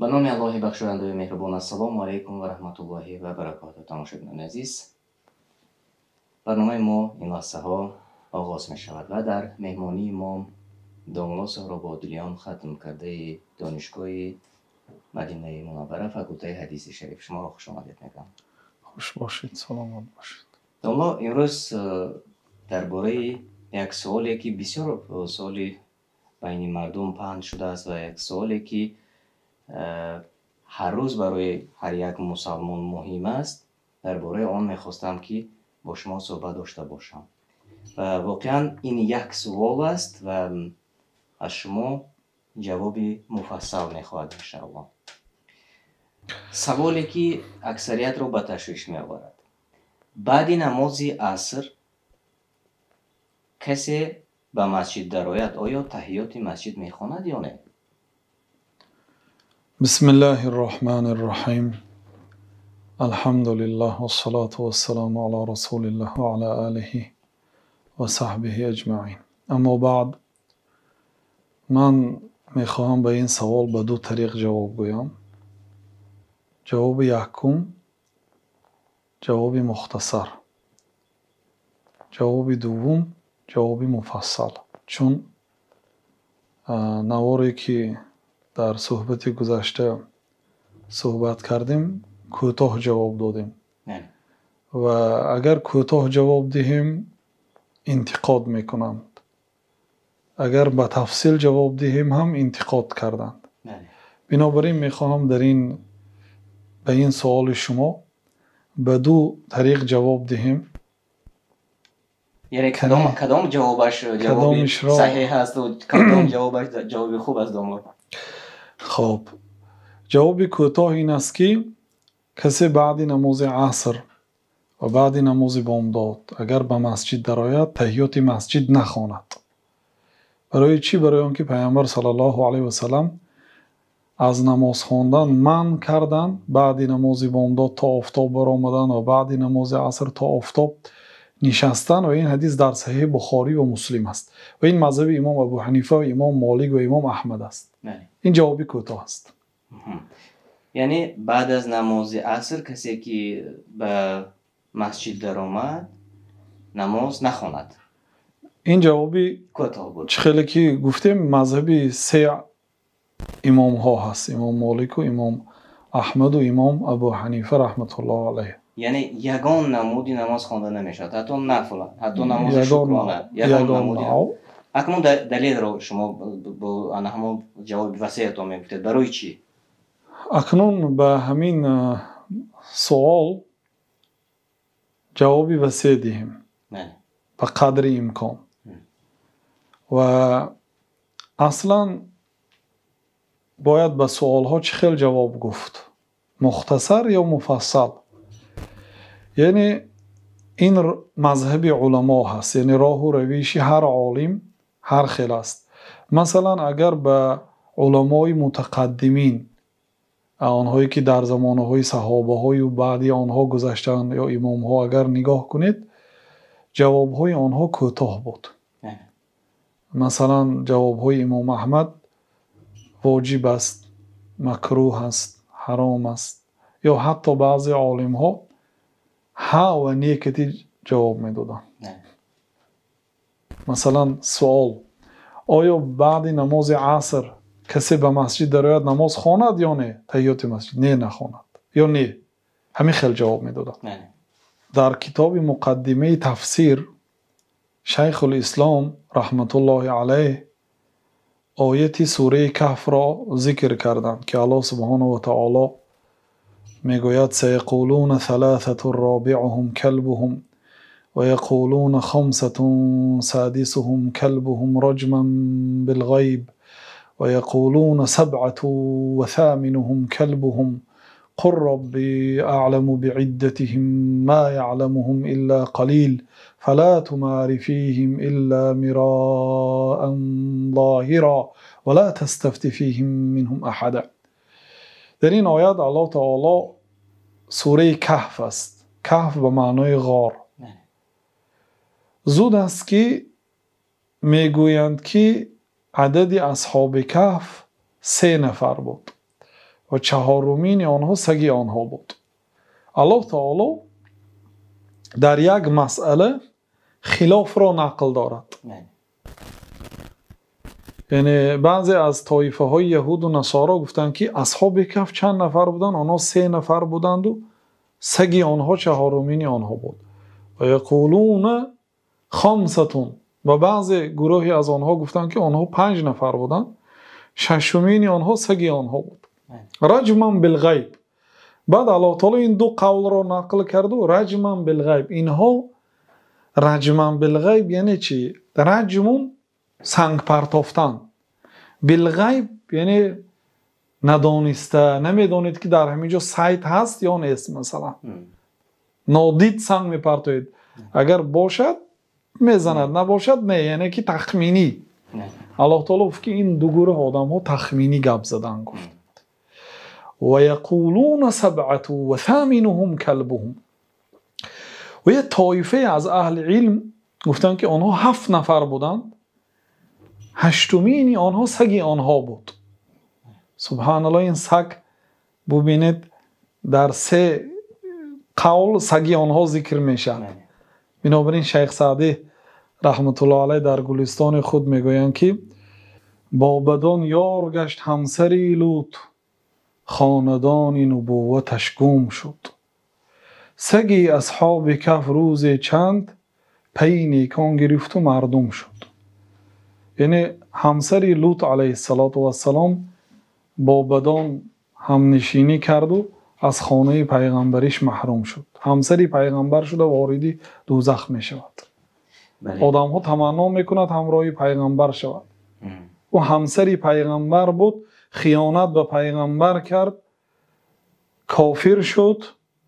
به نام الله بخشاینده و مهربان. السلام علیکم و رحمت الله و برکاته. تماشاگران عزیز، برنامه ما این لحظه ها آغاز می شود و در مهمانی امام داملا سهرابادلیان ختم کرده دانشگاه مدینه منوره فاکولته حدیث شریف، شما را خوش آمدید میگم. خوش باشید، سلامت باشید. داملا، امروز درباره یک سوالی که بسیار سوالی بین مردم پهن شده است و یک سوالی که هر روز برای هر یک مسلمان مهم است، درباره آن میخواستم که با شما صحبت داشته باشم و واقعا این یک سوال است و از شما جواب مفصل میخواهد انشاءالله. سوالی که اکثریت رو به تشویش میآورد: بعد نماز عصر کسی به مسجد درآید آیا تحیات مسجد میخواند یا نه؟ بسم الله الرحمن الرحیم. الحمد لله والصلاة والسلام على رسول الله وعلى آله و صحبه اجمعین. اما بعد، من میخواهم به این سوال به دو طریق جواب گویم. جواب یکم، جواب مختصر. جواب دوم، جواب مفصل. چون نواری که در صحبت گذشته صحبت کردیم کوتاه جواب دادیم و اگر کوتاه جواب دهیم انتقاد میکنند، اگر به تفصیل جواب دهیم هم انتقاد کردند. بنابراین میخواهم به این سوال شما به دو طریق جواب دهیم. یعنی کدام جوابش جواب صحیح است و کدام جوابش جواب خوب است داملا؟ خب، جواب کوتاه این است که کسی بعد نماز عصر و بعد نماز بامداد اگر به مسجد درآید تحیات مسجد نخواند. برای چی؟ برای آنکه پیامبر صلی الله علیه و سلم از نماز خواندن منع کردند. بعد نماز بامداد تا آفتاب برآمدن و بعد نماز عصر تا آفتاب نشستن و این حدیث در صحیح بخاری و مسلم است و این مذهب امام ابو حنیفه و امام مالک و امام احمد است. این جوابی کوتاه است. یعنی بعد از نماز عصر کسی که به مسجد درآمد نماز نخواند. این جوابی کوتاه بود. خیلی که گفتیم مذهب سه امام ها هست: امام مالک و امام احمد و امام ابو حنیفه رحمت الله علیه. یعنی یگان نمودی نماز خوانده نمیشد، حتی نفل، حتی نماز شکرانه، یگان نمودی. اکنون دلیل رو شما با همون جواب وسیعتون میگفتید، برای چی؟ اکنون به همین سوال جوابی وسیع دهیم به قدر امکان. و اصلا باید به سوال ها چه خیل جواب گفت، مختصر یا مفصل. یعنی این مذهب علما هست، یعنی راه و رویش هر عالم هر خیل است. مثلا اگر به علمای متقدمین، آنهایی که در زمانهای صحابه های و بعدی آنها گذشتند یا امام ها اگر نگاه کنید، جواب های آنها کوتاه بود. مثلا جواب های امام احمد واجب است، مکروه است، حرام است، یا حتی بعضی عالم ها ها و نیکتی جواب می دادن. مثلا سوال: آیا بعد نماز عصر کسی به مسجد درآید نماز خواند یا نه؟ تحیات مسجد نه نخواند یا نه؟ همین خیلی جواب می دادن. در کتاب مقدمه تفسیر شیخ الاسلام رحمت الله علیه آیت سوره کهف را ذکر کردند که الله سبحانه و تعالی میگوید: سیقولون ثلاثة رابعهم کلبهم و یقولون خمسة سادسهم کلبهم رجما بالغیب و یقولون سبعة و ثامنهم کلبهم قل ربی اعلم بعدتهم ما يعلمهم الا قلیل فلا تمار فيهم الا مراء ظاهرا ولا تستفت فيهم منهم احدا. در این آیات الله تعالی سوره کهف است. کهف به معنای غار. زود است که میگویند که عدد اصحاب کهف 3 نفر بود و چهارمین آنها سگی آنها بود. الله تعالی در یک مسئله خلاف را نقل دارد. یعنی بعضی از طایفه های یهود و نصارا گفتند که اصحاب کهف چند نفر بودند؟ آنها 3 نفر بودند و سگی آنها چهارمین آنها بود. و یقولون خمستون، و بعضی گروهی از آنها گفتند که آنها 5 نفر بودند، ششمین آنها سگی آنها بود. رجما بالغیب. بعد الله تعالی این 2 قول را نقل کرد و رجما بالغیب. اینها رجما بالغیب یعنی چی؟ رجمون سنگ پرتافتن، بالغیب یعنی ندانسته، نمیدانید که در همینجا سایت هست یا نیست. مثلا نادید سنگ میپرتوید، اگر باشد میزند، نباشد نه، یعنی که تخمینی. الله تعالی گفت که این 2 گروه آدم ها تخمینی گپ زدن. گفت و یقولون 7 و ثامنهم کلبهم. و یه طایفه از اهل علم گفتن که آنها 7 نفر بودند، 8مین آنها سگی آنها بود. سبحان الله. این سگ ببینید در 3 قول سگی آنها ذکر میشد. بنابراین شیخ سعدی رحمت الله علیه در گلستان خود میگویند که با بدان یار گشت همسری لوط، خاندان نبوتش گم شد. سگی اصحاب کهف روز چند، پی نیکان گرفت و مردم شد. یعنی همسری لوط علیه السلام با بدان همنشینی کرد و از خانه پیغمبریش محروم شد. همسری پیغمبر شده واردی دوزخ می شود. آدم ها تمنا میکند همراهی پیغمبر شود. و همسری پیغمبر بود، خیانت به پیغمبر کرد، کافر شد،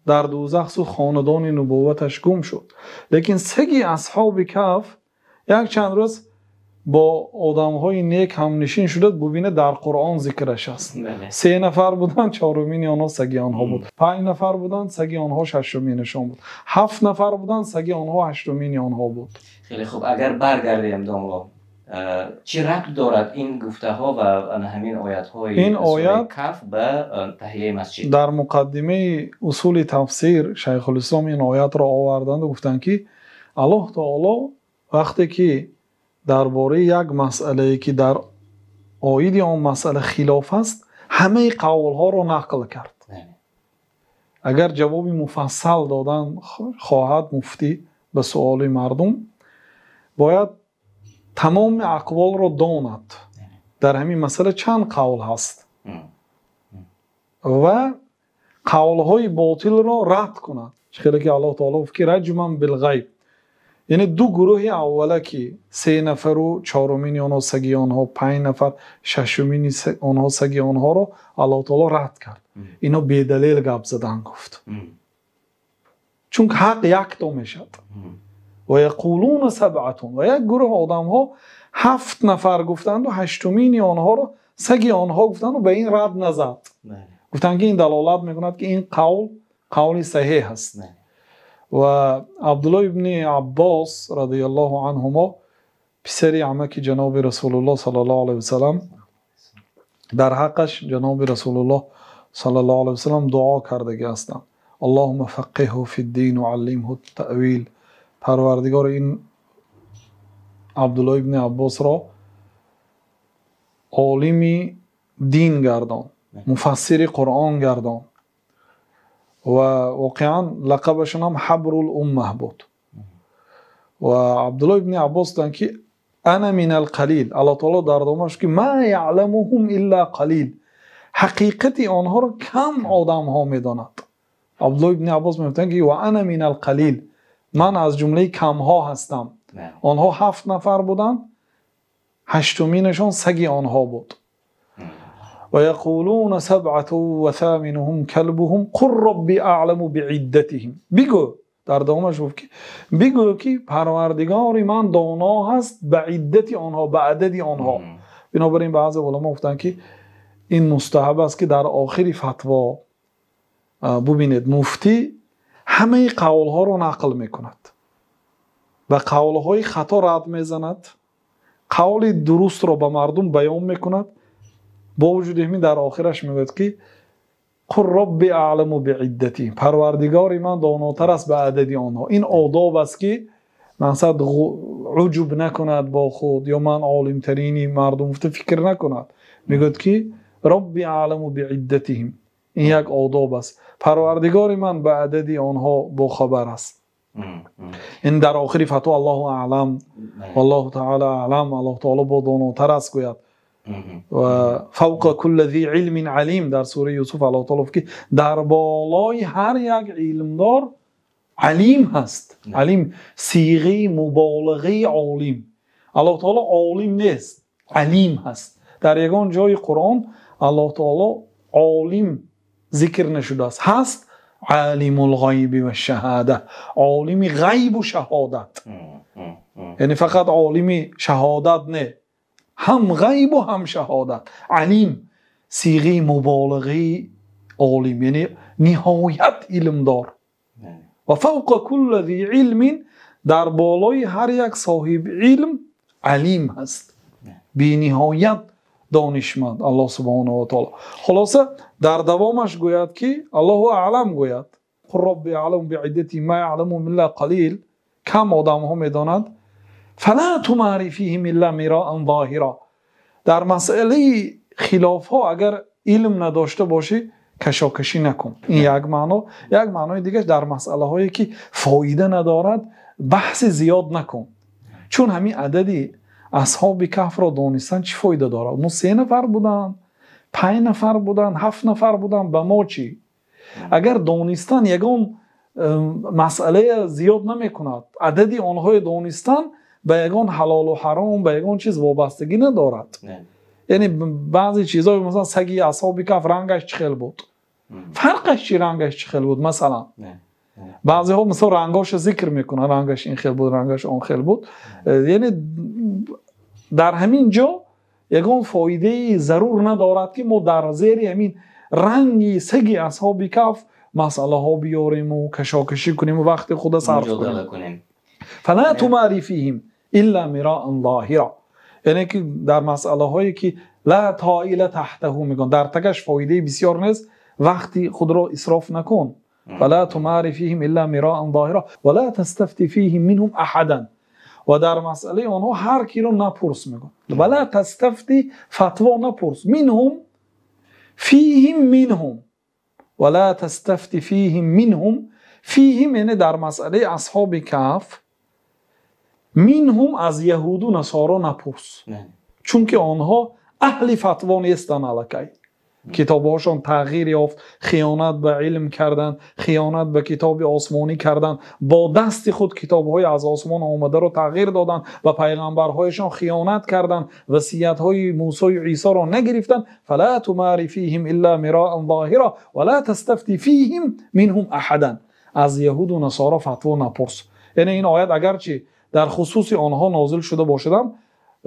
در دوزخ و خاندان نبوتش گم شد. لیکن سگی اصحاب کهف یک چند روز با آدم های نیک هم نشین شده. ببینه در قرآن ذکرش است. 3 نفر بودن، 4مین آنها سگی آنها بود. 5 نفر بودن، سگی آنها 6مینشان بود. 7 نفر بودن، سگی آنها 8مین آنها بود. خیلی خوب. اگر برگردیم داملا، چه ربط دارد این گفته ها و همین آیات های سوره کهف به تهیه مسجد؟ در مقدمه اصول تفسیر شیخ الاسلام این آیات را آوردند و گفتند که الله تعالی وقتی که درباره یک مسئله که در عاید آن مسئله خلاف است، همه قول ها را نقل کرد. اگر جواب مفصل دادن خواهد مفتی به سوال مردم، باید تمام اقوال را داند. در همین مسئله چند قول هست و قول های باطل را رد کند. خیلی که الله تعالی گفت که رجما بالغیب، یعنی 2 گروه اوله که 3 نفر و 4مین آنها سگی آنها، 5 نفر 6مین آنها سگی آنها را الله تعالی رد کرد. اینا بی دلیل گپ زدن گفت، چون حق یک تا میشد. و یقولون 7 و یک گروه آدم ها 7 نفر گفتند و 8مین آنها را سگی آنها گفتند و به این رد نزد. گفتند که این دلالت میکند که این قول صحیح است. و عبدالله ابن عباس رضی الله عنهما، پسری عمک جناب رسول الله صلی الله علیه وسلم، در حقش جناب رسول الله صلی الله علیه وسلم دعا کرده هستند: اللهم فقهه فی الدین و علمه التأویل. پروردگار این عبدالله ابن عباس را عالم دین گردان، مفسر قرآن گردان. و واقعا لقبشون هم حبر الامه بود. و عبدالله ابن عباس دن که انا من القلیل. الله تعالی در ادامه‌اش که ما یعلمهم الا قلیل، حقیقت آنها را کم آدم ها میداند. عبدالله ابن عباس میگن که و انا من القلیل، من از جمله کم ها هستم. آنها 7 نفر بودند، 8مینشان سگی آنها بود. و یقولون 7 و ثامنهم کلبهم قل ربی اعلم بعدتهم. بگو، در دومش گفت که بگو که پروردگار من دانا هست به عدت آنها، به عدد آنها. بنابراین بعضی علما گفتن که این مستحب است که در آخر فتوا ببینید مفتی همه قول ها رو نقل میکند و قول های خطا رد میزند، قول درست رو به مردم بیان میکند. با وجود همین در آخرش میگوید که قل رب اعلم بعدتهم، پروردگار من داناتر است به عدد آنها. این آداب است که مقصد عجب نکند با خود یا من عالم ترینی مردم فکر نکند، میگوید که رب اعلم بعدتهم. این یک آداب است، پروردگار من به عدد آنها با خبر است. این در آخری فتوا الله اعلم والله تعالی اعلم، الله تعالی با داناتر است گوید. و فوق کل ذی علم علیم در سوره یوسف الله تعالی که در بالای هر یک علمدار علیم هست. علیم صیغه مبالغه عالم. الله تعالی عالم نیست، علیم هست. در یگان جای قرآن الله تعالی عالم ذکر نشده است، هست عالم الغیب و شهاده، عالم غیب و شهادت. یعنی فقط عالم شهادت نه، هم غیب و هم شهادت. علیم صیغه مبالغه عالم، یعنی نهایت علم دار. و فوق کل ذی علم، در بالای هر یک صاحب علم علیم هست، بی نهایت دانشمند الله سبحانه و تعالی. خلاصه در دوامش گوید که الله اعلم گوید قل رب اعلم بعدتهم ما یعلمهم الا قلیل، کم آدم ها میدانند. فلا تمار فیهم الا مراء ظاهرا، در مسئله خلاف ها اگر علم نداشته باشی کشاکشی نکن. این یک معنا. یک معنای دیگه در مسئله هایی که فایده ندارد بحث زیاد نکن، چون همین عددی اصحاب کهف را دانستن چی فایده داره؟ اونو 3 نفر بودن، 5 نفر بودن، 7 نفر بودن، به ما چی؟ اگر دانستن یگان مسئله زیاد نمی کند، عددی آنهای دانستن به یگان حلال و حرام به یگان چیز وابستگی ندارد. یعنی بعضی چیزا مثلا سگی اصحاب کهف رنگش چه خیل بود، فرقش چی رنگش چه خیل بود مثلا. بعضی ها مثلا رنگاش ذکر میکنن، رنگش این خیل بود، رنگش اون خیل بود. یعنی در همین جا یگان فایده ضرور ندارد که ما در زیر همین رنگی سگی اصحاب کهف مسئله ها بیاریم و کشاکشی کنیم و وقت خود صرف کنیم. فلا تماری فیهم الا مراء ظاهرا، یعنی که در مسئله هایی که لا طائل تحته میگن در تکش فایده بسیار نیست، وقتی خود را اسراف نکن. فلا تماری فیهم الا مراء ظاهرا ولا تستفتی فیهم منهم احدا، و در مسئله آنها هر کی رو نپرس میگن. ولا تستفتی فتوا نپرس، منهم فیهم منهم ولا تستفتی فیهم منهم. فیهم یعنی در مسئله اصحاب کهف، منهم از یهود و نصارا نپرس، چون که آنها اهل فتوا نیستن. الکی کتابهاشون تغییر یافت، خیانت به علم کردن، خیانت به کتاب آسمانی کردن، با دست خود کتابهای از آسمان آمده رو تغییر دادن و پیغمبرهایشان خیانت کردن، وصیت‌های موسی و عیسی رو نگرفتن. فلا تماری فیهم الا مراء ظاهرا ولا تستفتی فیهم منهم احدا، از یهود و نصارا فتوا نپرس. یعنی این آیت اگرچه در خصوص آنها نازل شده باشدم،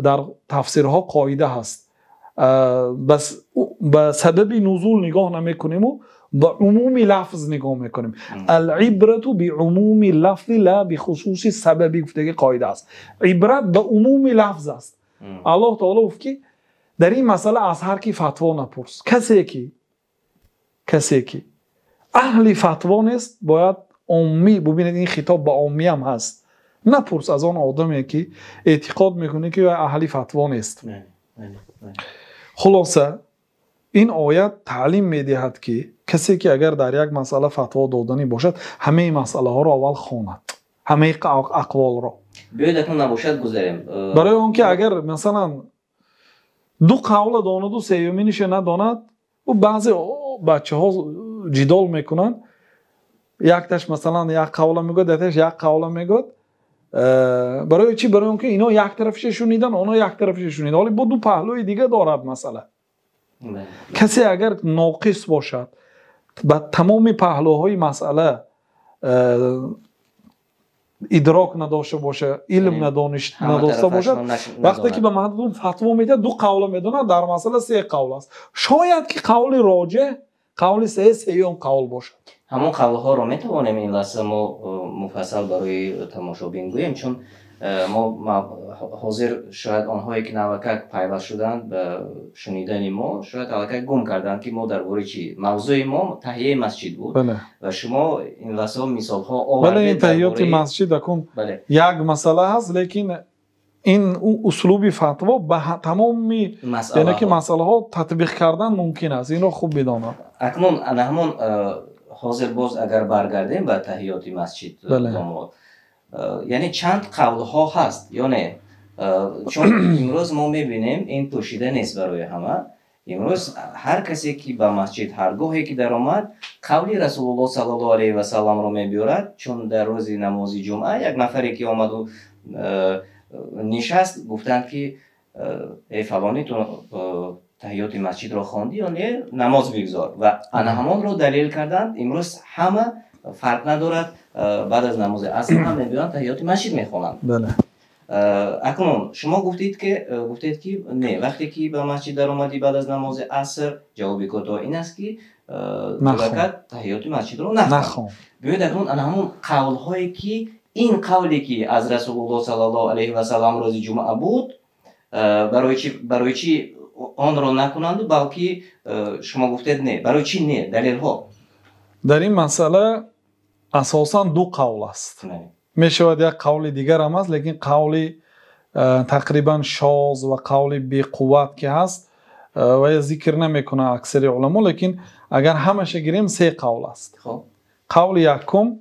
در تفسیرها قاعده هست، بس به سبب نزول نگاه نمیکنیم و به عموم لفظ نگاه میکنیم. العبرت بعموم لفظ لا بخصوص سبب، گفتگی قاعده است. عبرت به عموم لفظ است. الله تعالی گفت که در این مسئله از هر کی فتوا نپرس. کسی که اهل فتوا نیست باید عامی، ببینید این خطاب به عامی هم هست، نپرس از آن آدمی که اعتقاد میکنه که اهل فتوا نیست. خلاصه این آیت تعلیم میدهد که کسی که اگر در یک مسئله فتوا دادنی باشد همه مسئله ها را اول خواند، همه اقوال را بیاید اکنون نباشد گذاریم. برای اون که اگر مثلا 2 قول داند و سیومینش نداند، و بعضی بچه ها جدال میکنن، یکتش مثلا یک قول میگوید، دیگه‌اش یک قول میگوید. برای چی؟ برای اون که اینا یک طرفش شنیدن، اونا یک طرفش شنیدن، ولی با 2 پهلوی دیگه دارد مسئله. کسی اگر ناقص باشد، با تمام پهلوهای مسئله ادراک نداشته باشه، علم نداشته باشد، وقتی که به مردم فتوا میده 2 قول میدونه، در مسئله 3 قول است. شاید که قول راجح قولی سوم قول باشد. همون قول‌ها رو میتوانیم این لحظه ما مفصل برای تماشابین گوییم، چون ما حاضر شاید آنهایی که نوکک پیوست شدند به شنیدن ما شاید الکک گم کردند که ما درباره چی موضوع ما تهیه مسجد بود. بله. و شما این لحظه مثال ها آوردید. بله این تهیات مسجد اکن بله. یک مسئله هست، لیکن این اسلوبی فتوا به تمام یعنی که مسئله ها تطبیق کردن ممکن است. این رو خوب بدانم. اکنون همون حاضر باز اگر برگردیم به تهیات مسجد، یعنی چند قول ها هست یا نه؟ چون امروز ما میبینیم این پوشیده نیست برای همه. امروز هر کسی که به مسجد هرگاهی که در آمد قولی رسول الله صلی الله علیه و سلم رو میبیارد، چون در روز نماز جمعه یک نفری که آمد و نشست گفتند که ای فلانی تو تحیات مسجد را خواندی یا نه؟ نماز بگذار. و آن همان رو دلیل کردند. امروز همه فرق ندارد، بعد از نماز عصر هم میبینند تحیات مسجد میخوانند. بله. اکنون شما گفتید که نه، وقتی که به مسجد در آمدی بعد از نماز عصر جواب کوتاه این است که رکعت تحیات مسجد رو نخوان. بیاید اکنون آن همون قول هایی که این قولی که از رسول الله صلی الله علیه و سلم روز جمعه بود برای چی آن را نکنند، بلکه شما گفتید نه، برای چی نه؟ دلیل ها در این مسئله اساسا دو قول است. می شود یک قول دیگر هم است، لیکن قول تقریبا شاذ و قول بی قوت که هست و ذکر نمیکنه اکثر علما، لیکن اگر همش گیریم سه قول است. قول یکم،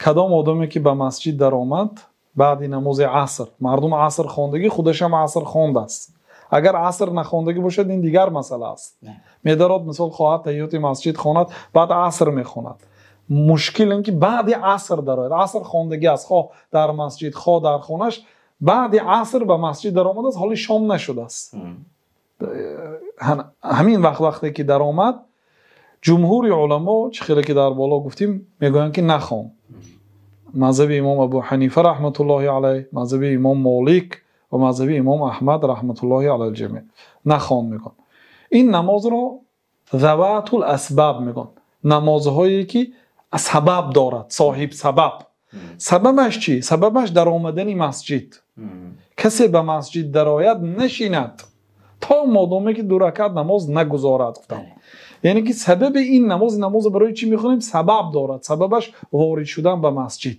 کدام آدمی که به مسجد در آمد بعد نماز عصر، مردم عصر خواندگی خودش هم عصر خوانده است، اگر عصر نخواندگی باشد این دیگر مسئله است. می‌دارد مثال خواهد تحیات مسجد خواند بعد عصر میخواند، مشکل این که بعد عصر درآید، عصر خواندگی است، خواه در مسجد خواه در خانه‌اش، بعد عصر به مسجد در آمده است، حالی شام نشده است. همین وقتی که در آمد جمهور علما چه خیلی که در بالا گفتیم میگویند که نخوان. مذهب امام ابو حنیفه رحمت الله علیه، مذهب امام مالک و مذهب امام احمد رحمت الله علی الجمیع نخوان میگن. این نماز رو ذوات الاسباب میگن، نمازهایی که سبب دارد، صاحب سبب. سببش چی؟ سببش در آمدن مسجد. کسی به مسجد درآید نشیند تا مادامی که 2 رکعت نماز نگذارد. یعنی که سبب این نماز برای چی میخونیم؟ سبب دارد، سببش وارد شدن به مسجد.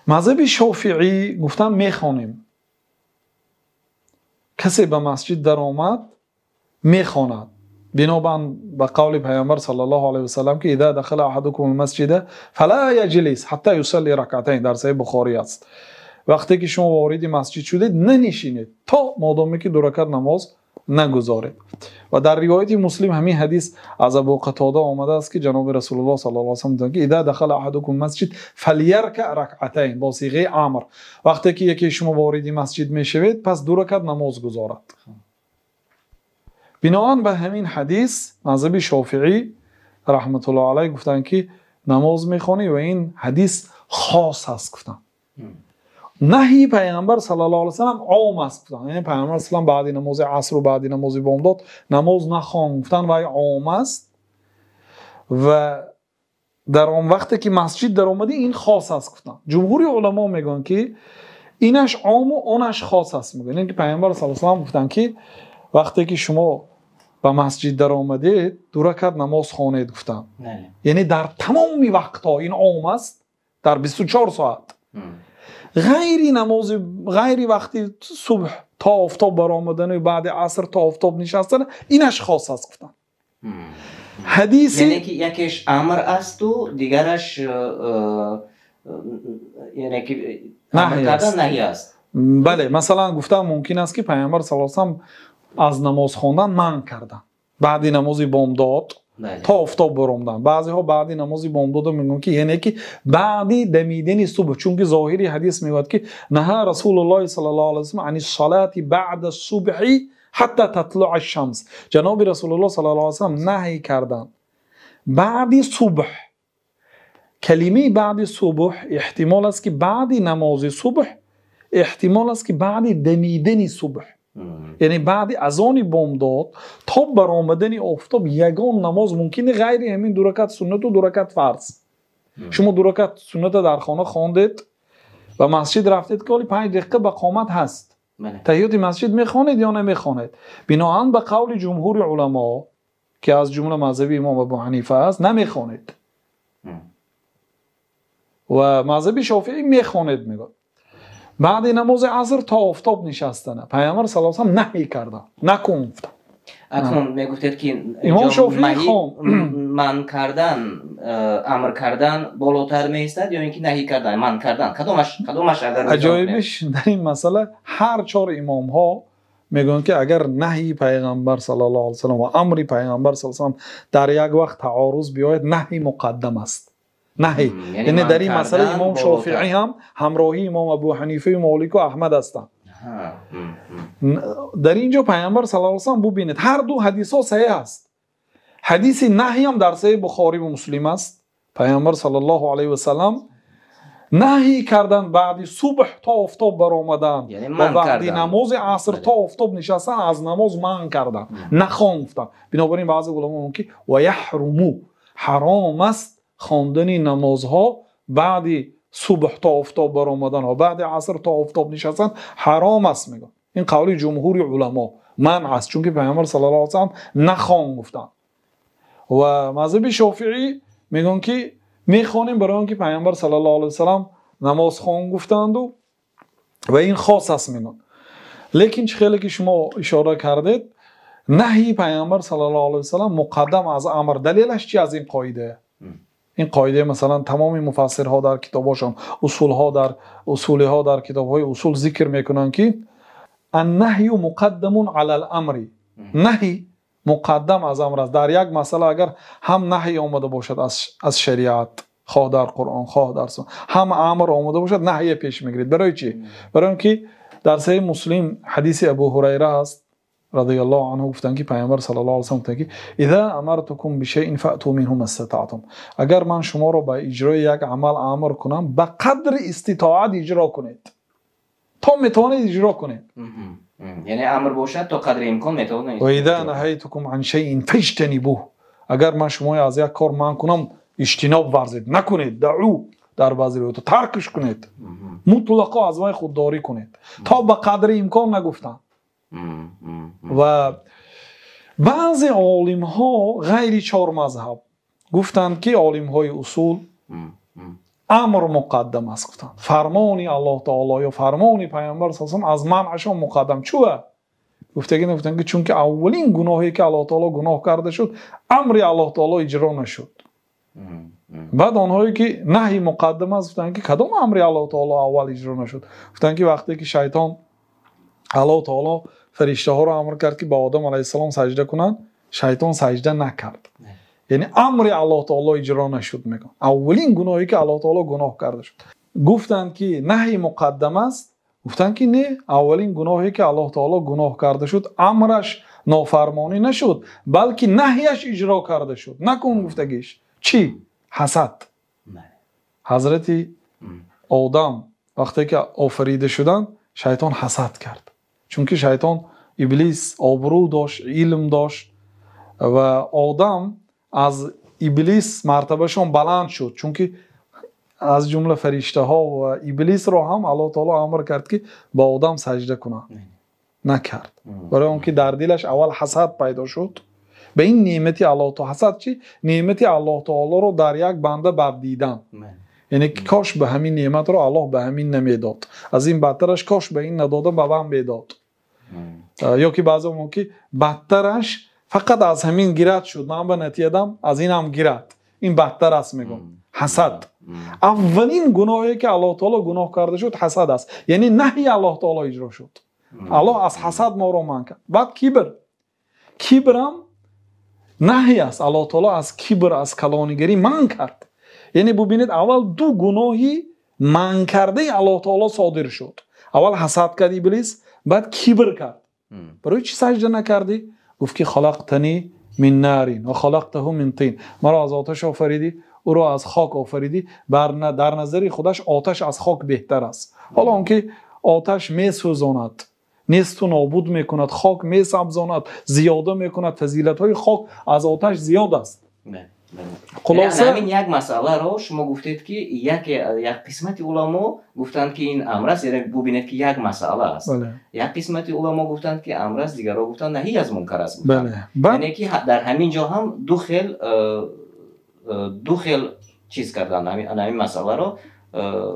مذهب شافعی گفتن میخوانیم، کسی به مسجد در آمد میخواند، بنابراین به قول پیامبر صلی الله علیه و سلم که اذا دخل احدکم المسجد فلا یجلس حتی یصلی رکعتین، در صحیح بخاری است. وقتی که شما وارد مسجد شدید ننشینید تا مادامی که 2 رکعت نماز نگذارید. و در روایت مسلم همین حدیث از ابو قتاده آمده است که جناب رسول الله صلی الله علیه و سلم میگه اذا دخل احدکم المسجد فلیرکع رکعتین، با صیغه امر. وقتی که یکی شما وارد مسجد میشوید پس 2 رکعت نماز گذارد. بنابراین به همین حدیث مذهب شافعی رحمت الله علیه گفتن که نماز میخوانی و این حدیث خاص است گفتن. نهی پیامبر صلی الله علیه و سلم عام است گفتن، یعنی پیامبر صلی الله علیه و بعد نماز عصر و بعد نماز بامداد نماز نخوان گفتن و عام است، و در اون وقتی که مسجد در اومدی این خاص است گفتن. جمهور علما میگن که اینش عام و اونش خاص است. میگن اینکه پیامبر صلی الله علیه و سلم گفتن که وقتی که شما به مسجد در آمدید 2 رکعت نماز خوانید گفتن. یعنی در تمام وقتها این عام است، در 24 ساعت. غیر وقتی صبح تا آفتاب برآمدن و بعد عصر تا آفتاب نشستن اینش خاص است گفتن. حدیث یعنی که یکیش امر است و دیگرش یعنی که نهی است. بله، مثلا گفتم ممکن است که پیامبر صلی الله علیه و سلم از نماز خواندن منع کردن بعد نماز بامداد تا آفتاب برآمدن. بعضی ها بعد نماز بامداد میگن که یعنی که بعد دمیدن صبح، چون که ظاهری حدیث میگه که نهى رسول الله صلی الله علیه و سلم عن الصلاه بعد الصبح حتی تطلع الشمس. جناب رسول الله صلی الله علیه و سلم نهی کردن بعد صبح. کلمه بعد صبح احتمال است که بعد نماز صبح، احتمال است که بعد دمیدن صبح. یعنی بعد از آن بامداد تا برآمدن آفتاب یگان نماز ممکنه غیر همین دو رکعت سنت و دو رکعت فرض. شما دو رکعت سنت در خانه خواندید و مسجد رفتید که 5 دقیقه به قامت هست. تحیات مسجد میخوانید یا نمیخوانید؟ بنابراین به قول جمهور علما که از جمله مذهب امام ابو حنیفه است نمیخوانید و مذهب شافعی میخوانید. میگه بعد نماز عصر تا آفتاب نشستن پیامبر صلی الله علیه و آله نهی کرده نکن. اکنون میگفتید که امام شافعی من کردن امر کردن بالاتر میستد یا اینکه نهی کردن من کردن کدومش اگر عجایبش در این مسئله هر 4 امام ها میگن که اگر نهی پیغمبر صلی الله علیه و سلم و امر پیغمبر صلی الله علیه و سلم در یک وقت تعارض بیاید نهی مقدم است. نهی یعنی در این مسئله امام شافعی هم همراهی امام ابو حنیفه و مالک و احمد هستند. در اینجا پیامبر صلی الله علیه و سلم ببینید هر دو حدیث ها صحیح است. حدیث نهی هم در صحیح بخاری و مسلم است. پیامبر صلی الله علیه و سلم نهی کردن بعد صبح تا آفتاب برآمدن یعنی و بعد نماز عصر تا آفتاب نشستن از نماز منع کردن نخواندن. بنابراین بعضی علما میگن که و یحرمو حرام است خواندن نمازها بعد صبح تا آفتاب برآمدن و بعد عصر تا آفتاب نشستن حرام است. میگن این قول جمهور علما منع است چون که پیامبر صلی الله علیه و سلم نخوان گفتن. و مذهب شافعی میگن که میخوانیم برای اینکه پیامبر صلی الله علیه و سلم نماز خوان گفتند و این خاص است. میگن لیکن خیلی که شما اشاره کردید نهی پیامبر صلی الله علیه و سلم مقدم از امر. دلیلش چی از این قاعده؟ این قاعده مثلا تمام مفسرها در کتاباشون اصولها در کتابهای اصول ذکر میکنن که النهی مقدم علی الامر. نهی مقدم از امر است. در یک مسئله اگر هم نهی آمده باشد از شریعت خواه در قرآن خواه در سنت هم امر آمده باشد نهی پیش میگیرید. برای چی؟ برای اینکه در صحیح مسلم حدیث ابو هریره است رضی الله عنه گفتن که پیامبر صلی الله علیه و سلم گفتن که اذا امرتکم بشیء فاتوا منه ما استطعتم. اگر من شما را به اجرای یک عمل امر کنم به قدر استطاعت اجرا کنید تا میتونید اجرا کنید. یعنی امر باشد تا قدر امکان میتونید. و اذا نهیتکم عن شیء فاجتنبوه. اگر من شما از یک کار منع کنم اجتناب ورزید نکنید. دعو در بعضی روایات ترکش کنید مطلقا از وی خودداری کنید تا به قدر امکان نگفتن. و بعضی عالم ها غیر 4 مذهب گفتند که عالم های اصول امر مقدم است. گفتند فرمان الله تعالی یا فرمان پیامبر صلی الله علیه و آله از منعشان مقدم. چوه؟ گفتن که چون که اولین گناهی که الله تعالی گناه کرده شد امر الله تعالی اجرا نشد. بعد آنهایی که نهی مقدم است گفتن که کدام امر الله تعالی اول اجرا نشد؟ گفتن که وقتی که شیطان الله تعالی فرشته ها را امر کرد که با آدم علیه السلام سجده کنند شیطان سجده نکرد. یعنی امر الله تعالی اجرا نشد. میگن اولین گناهی که الله تعالی گناه کرده شد. گفتند که نهی مقدم است. گفتند که نه اولین گناهی که الله تعالی گناه کرده شد امرش نافرمانی نشد بلکه نهیش اجرا کرده شد. نکن گفتگیش چی؟ حسد. حضرت آدم وقتی که آفریده شدند شیطان حسد کرد چون که شیطان ابلیس آبرو داشت علم داشت و آدم از ابلیس مرتبهشون بلند شد چون که از جمله فرشته ها و ابلیس را هم الله تعالی امر کرد که با آدم سجده کنه نکرد برای اون که در دلش اول حسد پیدا شد به این نعمت الله تعالی. حسد چی؟ نعمت الله تعالی رو در یک بنده بدیدن. یعنی کاش به همین نعمت رو الله به همین نمیداد از این بدترش کاش به این نداده به من میداد. یا که بعضی موقع بدترش فقط از همین گیرد شد من به نتیدم از این هم گیرد این بدتر است. میگم حسد اولین گناهی که الله تعالی گناه کرده شد حسد است. یعنی نهی الله تعالی اجرا شد. الله از حسد ما رو منع کرد. بعد کبرم نهی است. الله تعالی از کبر از کلانگری منع کرد. یعنی ببینید اول دو گناهی منع کرده الله تعالی صادر شد. اول حسد کرد ابلیس بعد کبر کرد. برای چی سجده نکردی؟ گفت که خلقتنی من نارین و خلقته من طین. مرا از آتش آفریدی او را از خاک آفریدی. در نظر خودش آتش از خاک بهتر است. حالا اون که آتش می سوزاند نیست و نابود میکند، خاک میسبزاند، زیاده میکند. فضیلت های خاک از آتش زیاد است. خلاصه همین یک مسئله رو شما گفتید که یک قسمت علما گفتند که این امر است، یعنی ببینید که یک مسئله است. یک قسمت علما گفتند که امر است، دیگرها گفتند نهی از منکر است. یعنی که در همین جا هم دو خیل چیز کردن همین مسئله رو.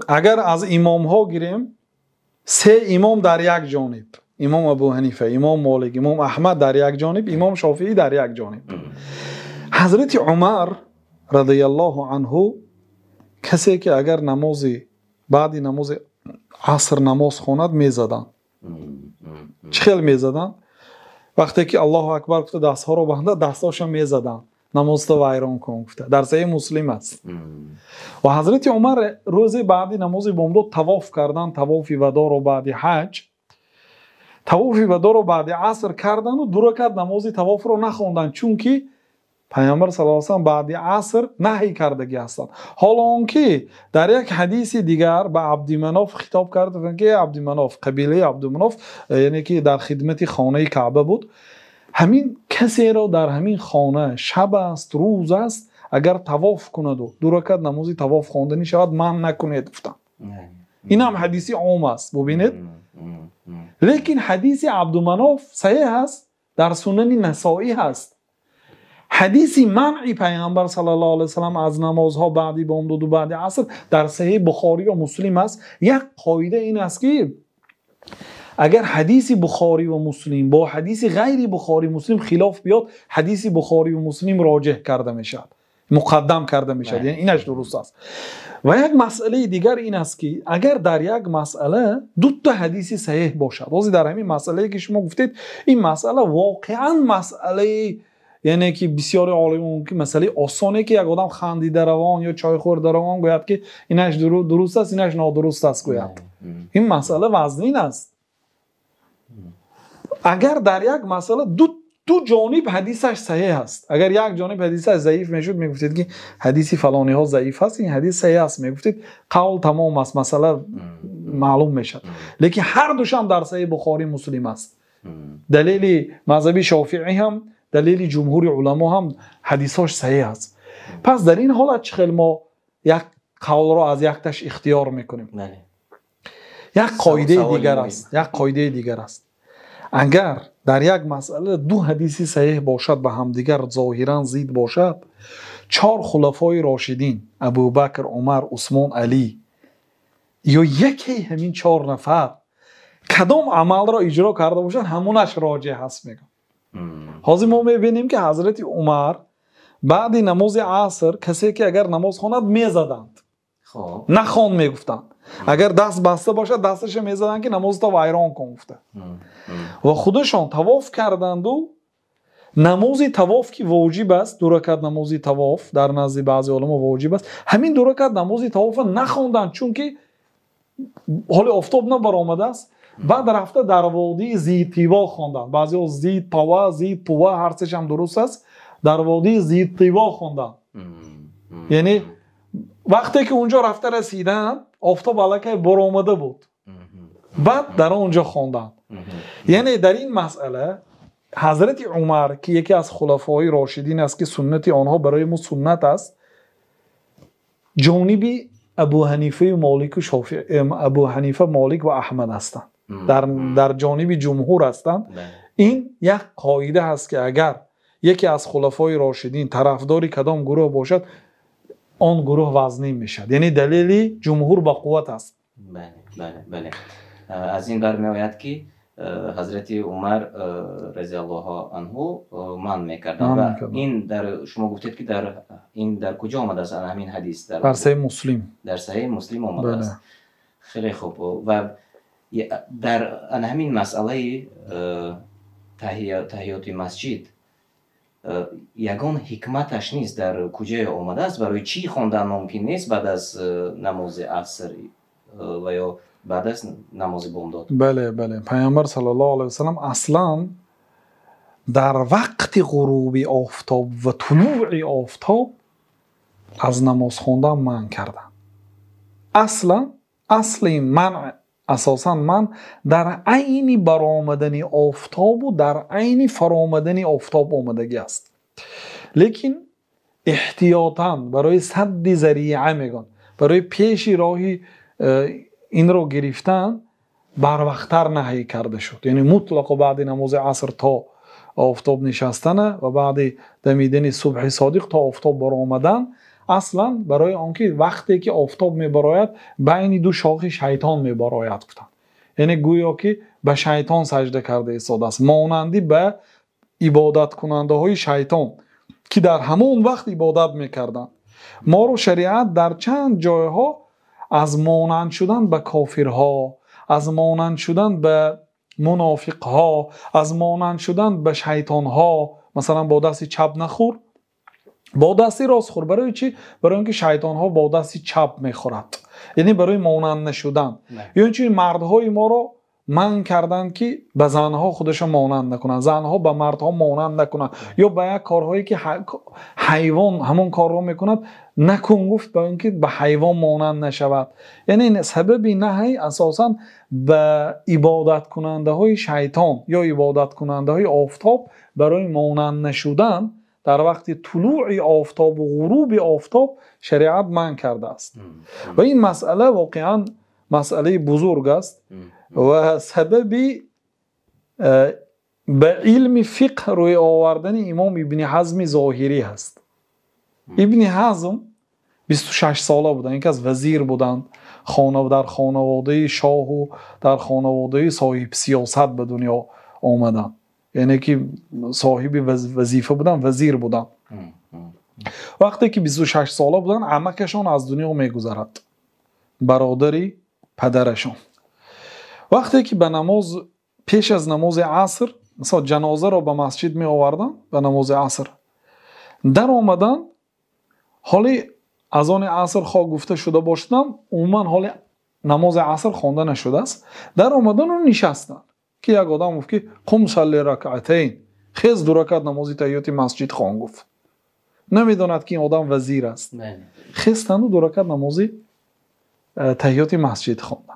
اگر از امام ها گیریم، سه امام در یک جانب، امام ابو حنیفه، امام مالک، امام احمد در یک جانب، امام شافعی در یک جانب. حضرت عمر رضی الله عنه کسی که اگر بعد نماز عصر نماز خواند میزدن. چه خیلی میزدن؟ وقتی که الله اکبر گفته دست ها رو بنده، دستاشو میزدن، نماز تو ویران کن گفته. در صحیح مسلم است. و حضرت عمر روز بعد نماز بامداد طواف کردن، طواف وداع رو بعد حج، طواف وداع رو بعد عصر کردن و 2 رکعت نماز طواف رو نخوندن، چون که پیامبر صلی الله علیه و سلم بعد عصر نهی کردگی هستند. حالا آنکه در یک حدیث دیگر به عبدمناف خطاب کردند که عبدمناف، قبیله عبدمناف، یعنی که در خدمت خانه کعبه بود، همین کسی را در همین خانه شب است روز است اگر طواف کند و 2 رکعت نماز طواف خواندنی شود من نکنید گفتن. این هم حدیثی عام است ببینید. لیکن حدیث عبدمناف صحیح است، در سنن نسائی هست. حدیث منع پیامبر صلی الله علیه و سلم از نمازها بعد بامداد و بعد عصر در صحیح بخاری و مسلم است. یک قاعده این است که اگر حدیث بخاری و مسلم با حدیث غیر بخاری مسلم خلاف بیاد، حدیث بخاری و مسلم راجح کرده میشد، مقدم کرده میشد، یعنی اینش درست است. و یک مسئله دیگر این است که اگر در یک مسئله 2 تا حدیث صحیح باشد، واسه در همین مسئله که شما گفتید این مسئله واقعا مسئله، یعنی که بسیار عالمان که مسئله آسانه که یک آدم خندیده روان یا چای خورده روان گوید که اینش درست است اینش نادرست است گوید، این مسئله وزنین است. اگر در یک مسئله دو جانب حدیثش صحیح است، اگر یک جانب حدیثش ضعیف میشد میگفتید که حدیثی فلانی ها ضعیف است، این حدیث صحیح است میگفتید قول تمام است، مسئله معلوم میشد. لیکن هر دوشم در صحیح بخاری مسلم است. دلیل مذهبی شافعی هم دلیل جمهور علما هم حدیثاش صحیح است. پس در این حالت چخیل ما یک قول را از یکتش اختیار میکنیم. یک قاعده دیگر است. اگر در یک مسئله 2 حدیثی صحیح باشد به هم دیگر ظاهرا ضد باشد، 4 خلفای راشدین ابوبکر، عمر، عثمان، علی یا یکی همین 4 نفر کدام عمل را اجرا کرده باشند همونش راجح هست میگم. حاضر ما میبینیم که حضرت عمر بعد نماز عصر کسی که اگر نماز خواند میزدند، نخوان میگفتند، اگر دست بسته باشد دستش میزدند که نماز تا ویران کن گفته. و خودشان طواف کردند و نماز طواف که واجب است، 2 رکعت نماز طواف در نزد بعضی علما واجب است، همین 2 رکعت نماز طواف نخواندند چون که حال آفتاب نبرآمده است. بعد رفته در وادی زیتیوا خواندند، بعضی از زیت طوا هر سه‌ش هم درست است، در وادی زیتیوا خواندند. یعنی وقتی که اونجا رفته رسیدن آفتاب الکی برآمده بود، بعد در اونجا خواندند. یعنی در این مسئله حضرت عمر که یکی از خلفای راشدین است که سنت آنها برای ما سنت است، جانبی ابو حنیفه مالک و شافعی، ابو حنیفه مالک و احمد هستند، در جانب جمهور هستند. این یک قاعده هست که اگر یکی از خلفای راشدین طرفداری کدام گروه باشد آن گروه وزنی میشد، یعنی دلیل جمهور با قوت است. بله. از این برمیآید که حضرت عمر رضی الله عنه من میکردن و این در شما گفتید که در کجا آمده است همین حدیث؟ در صحیح مسلم. در صحیح مسلم آمده است. خیلی خوب. و در همین مسئله تحیات مسجد یگان حکمتش نیست در کجای آمده است؟ برای چی خواندن ممکن نیست بعد از نماز عصر و یا بعد از نماز بامداد؟ بله. پیامبر صلی الله علیه و سلم اصلا در وقت غروب آفتاب و طلوع آفتاب از نماز خواندن منع کردن. اصل منع اساسا من در عین برآمدن آفتاب و در عین فرآمدن آفتاب آمدگی است. لیکن احتیاطاً برای سد ذریعه میگن، برای پیش راهی این رو گرفتن بر وقتر نهی کرده شد. یعنی مطلق بعد نماز عصر تا آفتاب نشستن و بعد دمیدن صبح صادق تا آفتاب برآمدن، اصلا برای آنکه وقتی که آفتاب میبراید بین دو شاخ شیطان میبراید گفتن. یعنی گویا که به شیطان سجده کرده ایستاده است، مانندی به عبادت کننده های شیطان که در همون وقت عبادت میکردن. ما رو شریعت در چند جایها از مانند شدن به کافرها، از مانند شدن به منافقها، از مانند شدن به شیطانها، مثلا با دست چپ نخور با دستی راست خور. برای چی؟ برای اینکه شیطانها با دستی چپ میخورد، یعنی برای مانند نشدن. یا اینکه مردهای ما رو من کردن که به زنها خودشون مانند نکنن، زنها به مردها مانند نکنن، یا به یک کارهایی که حیوان همون کار رو میکند نکن گفت، برای اینکه به حیوان مانند نشود. یعنی سبب نهی اساسا به عبادت کننده های شیطان یا عبادت کننده های آفتاب برای مانند نشدن در وقت طلوع آفتاب و غروب آفتاب شریعت من کرده است. و این مسئله واقعا مسئله بزرگ است و سببی به علم فقه روی آوردن امام ابن حزم ظاهری هست. ابن حزم 26 ساله بودن، یکی از وزیر بودند، در خانواده شاه و در خانواده صاحب سیاست به دنیا آمدن، یعنی که صاحب وظیفه بودن، وزیر بودن. وقتی که 26 ساله بودن عمکشان از دنیا میگذرد، برادری پدرشان. وقتی که به نماز پیش از نماز عصر مثلا جنازه را به مسجد می آوردن، به نماز عصر در آمدن، حالی از آن عصر خواه گفته شده باشدم، عموما حالی نماز عصر خوانده نشده است، در آمدن و نشستن که یک آدم گفت که قم صلی رکعتین، خیز دو رکعت نماز تحیات مسجد خوان گفت، نمیداند که این آدم وزیر است. خیستند و دو رکعت نماز تحیات مسجد خواندن.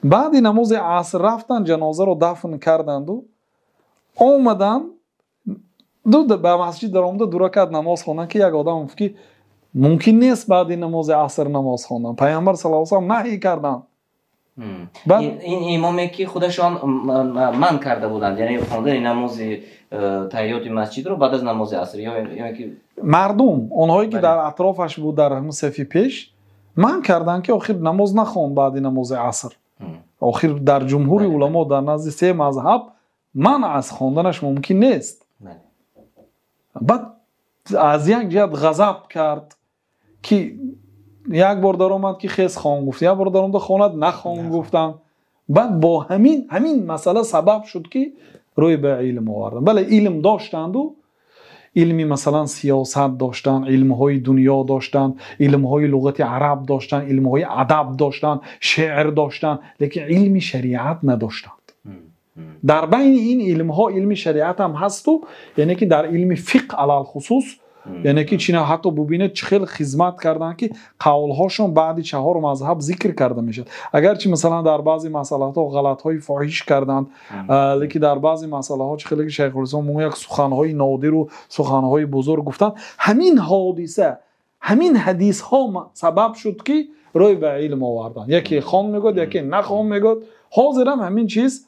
بعد نماز عصر رفتن جنازه رو دفن کردند و آمدن به مسجد در آمده دو رکعت نماز خواندن که یک آدم گفت که ممکن نیست بعد نماز عصر نماز خواندن. پیامبر صلی الله علیه و آله نهی کردن. این امامی که خودشان من کرده بودند، یعنی خواندن نماز تحیات مسجد رو بعد از نماز عصر، یا که مردم اونهایی که در اطرافش بود در همون صف پیش من کردن که آخر نماز نخوان بعد نماز عصر. آخر در جمهور علما در نزد سه مذهب من از خواندنش ممکن نیست. بعد از یک جهت غضب کرد که یک بار در آمد که خیز خوان گفت، یک بار در آمد خواند نخوان گفتن. بعد با همین مسئله سبب شد که روی به علم آوردن. بله علم داشتند و علمی مثلا سیاست داشتن، علمهای دنیا داشتن، علمهای لغت عرب داشتن، علمهای ادب داشتن، شعر داشتن، لیکن علم شریعت نداشتند. در بین این علمها علم شریعت هم هست و یعنی که در علم فقه علال خصوص، یعنی که چینا حتی ببینید چه خیلی خدمت کردن که قولهاشون بعد 4 مذهب ذکر کرده میشد. اگرچه مثلا در بعضی مسائل ها غلط های فاحش کردند، لیکن در بعضی مسائل ها چه خیلی شیخ الاسلام یک سخن های نادر و سخن های بزرگ گفتن. همین حادثه، همین حدیث ها سبب شد که روی به علم آوردن. یکی خوان میگد، یکی نخوان میگد. حاضرم همین چیز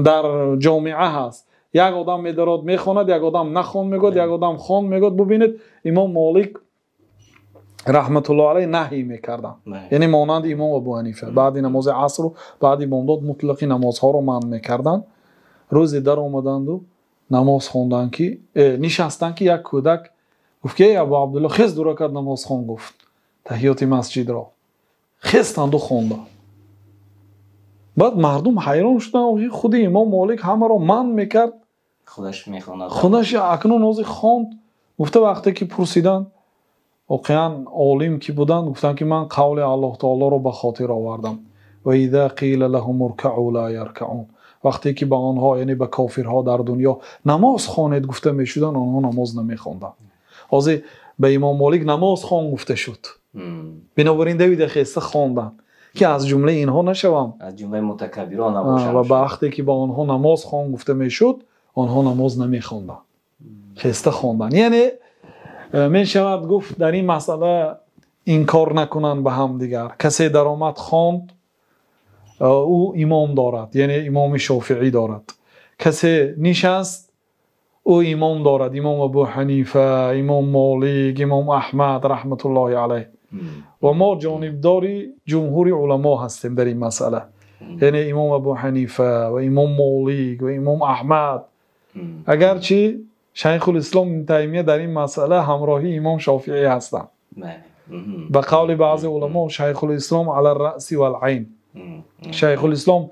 در جامعه هست. یک آدم میدارد میخواند، یک آدم نخوان میگد، یک آدم خوان میگد. ببینید امام مالک رحمت الله علیه نهی میکردن، یعنی مانند امام ابو حنیفه بعد نماز عصر و بعد بامداد مطلقی نمازها رو منع میکردن. روزی در آمدند و نماز خواندن که نشستن که یک کودک گفت که ابو عبدالله خیز دو رکعت نماز خوان گفت تحیات مسجد را، خیستند و خواندن. بعد مردم حیران شدن، خود امام مالک همه رو منع میکرد، خودش میخواند، خودش اکنون نازی خواند. گفته وقتی که پرسیدن واقعا عالم کی بودن، گفتن که من قول الله تعالی رو به خاطر آوردم و اذا قیل لهم ارکعوا لا یرکعون. وقتی که به آنها یعنی به کافرها در دنیا نماز خوانید گفته میشدن، آنها نماز نمیخواندن. حاضر به امام مالک نماز خوان گفته شد، بنابراین دوید خیسته خواندن که از جمله اینها نشوم. از جمله متکبران نباشم. و وقتی که با آنها نماز خوان گفته میشد آنها نماز نمیخواندند، خسته خواندند. یعنی می شود گفت در این مسئله این کار نکنند به هم دیگر. کسی درآمد خواند او امام دارد، یعنی امام شافعی دارد. کسی نشست او امام دارد، امام ابو حنیفه، امام مالک، امام احمد رحمت الله علیه. و ما جانبداری جمهور علما هستیم در این مسئله، یعنی امام ابو حنیفه و امام مالک و امام احمد. اگرچه شیخ الاسلام ابن تیمیه در این مسئله همراهی امام شافعی هستند. به قول بعضی علما شیخ الاسلام علی الرأس والعین. شیخ الاسلام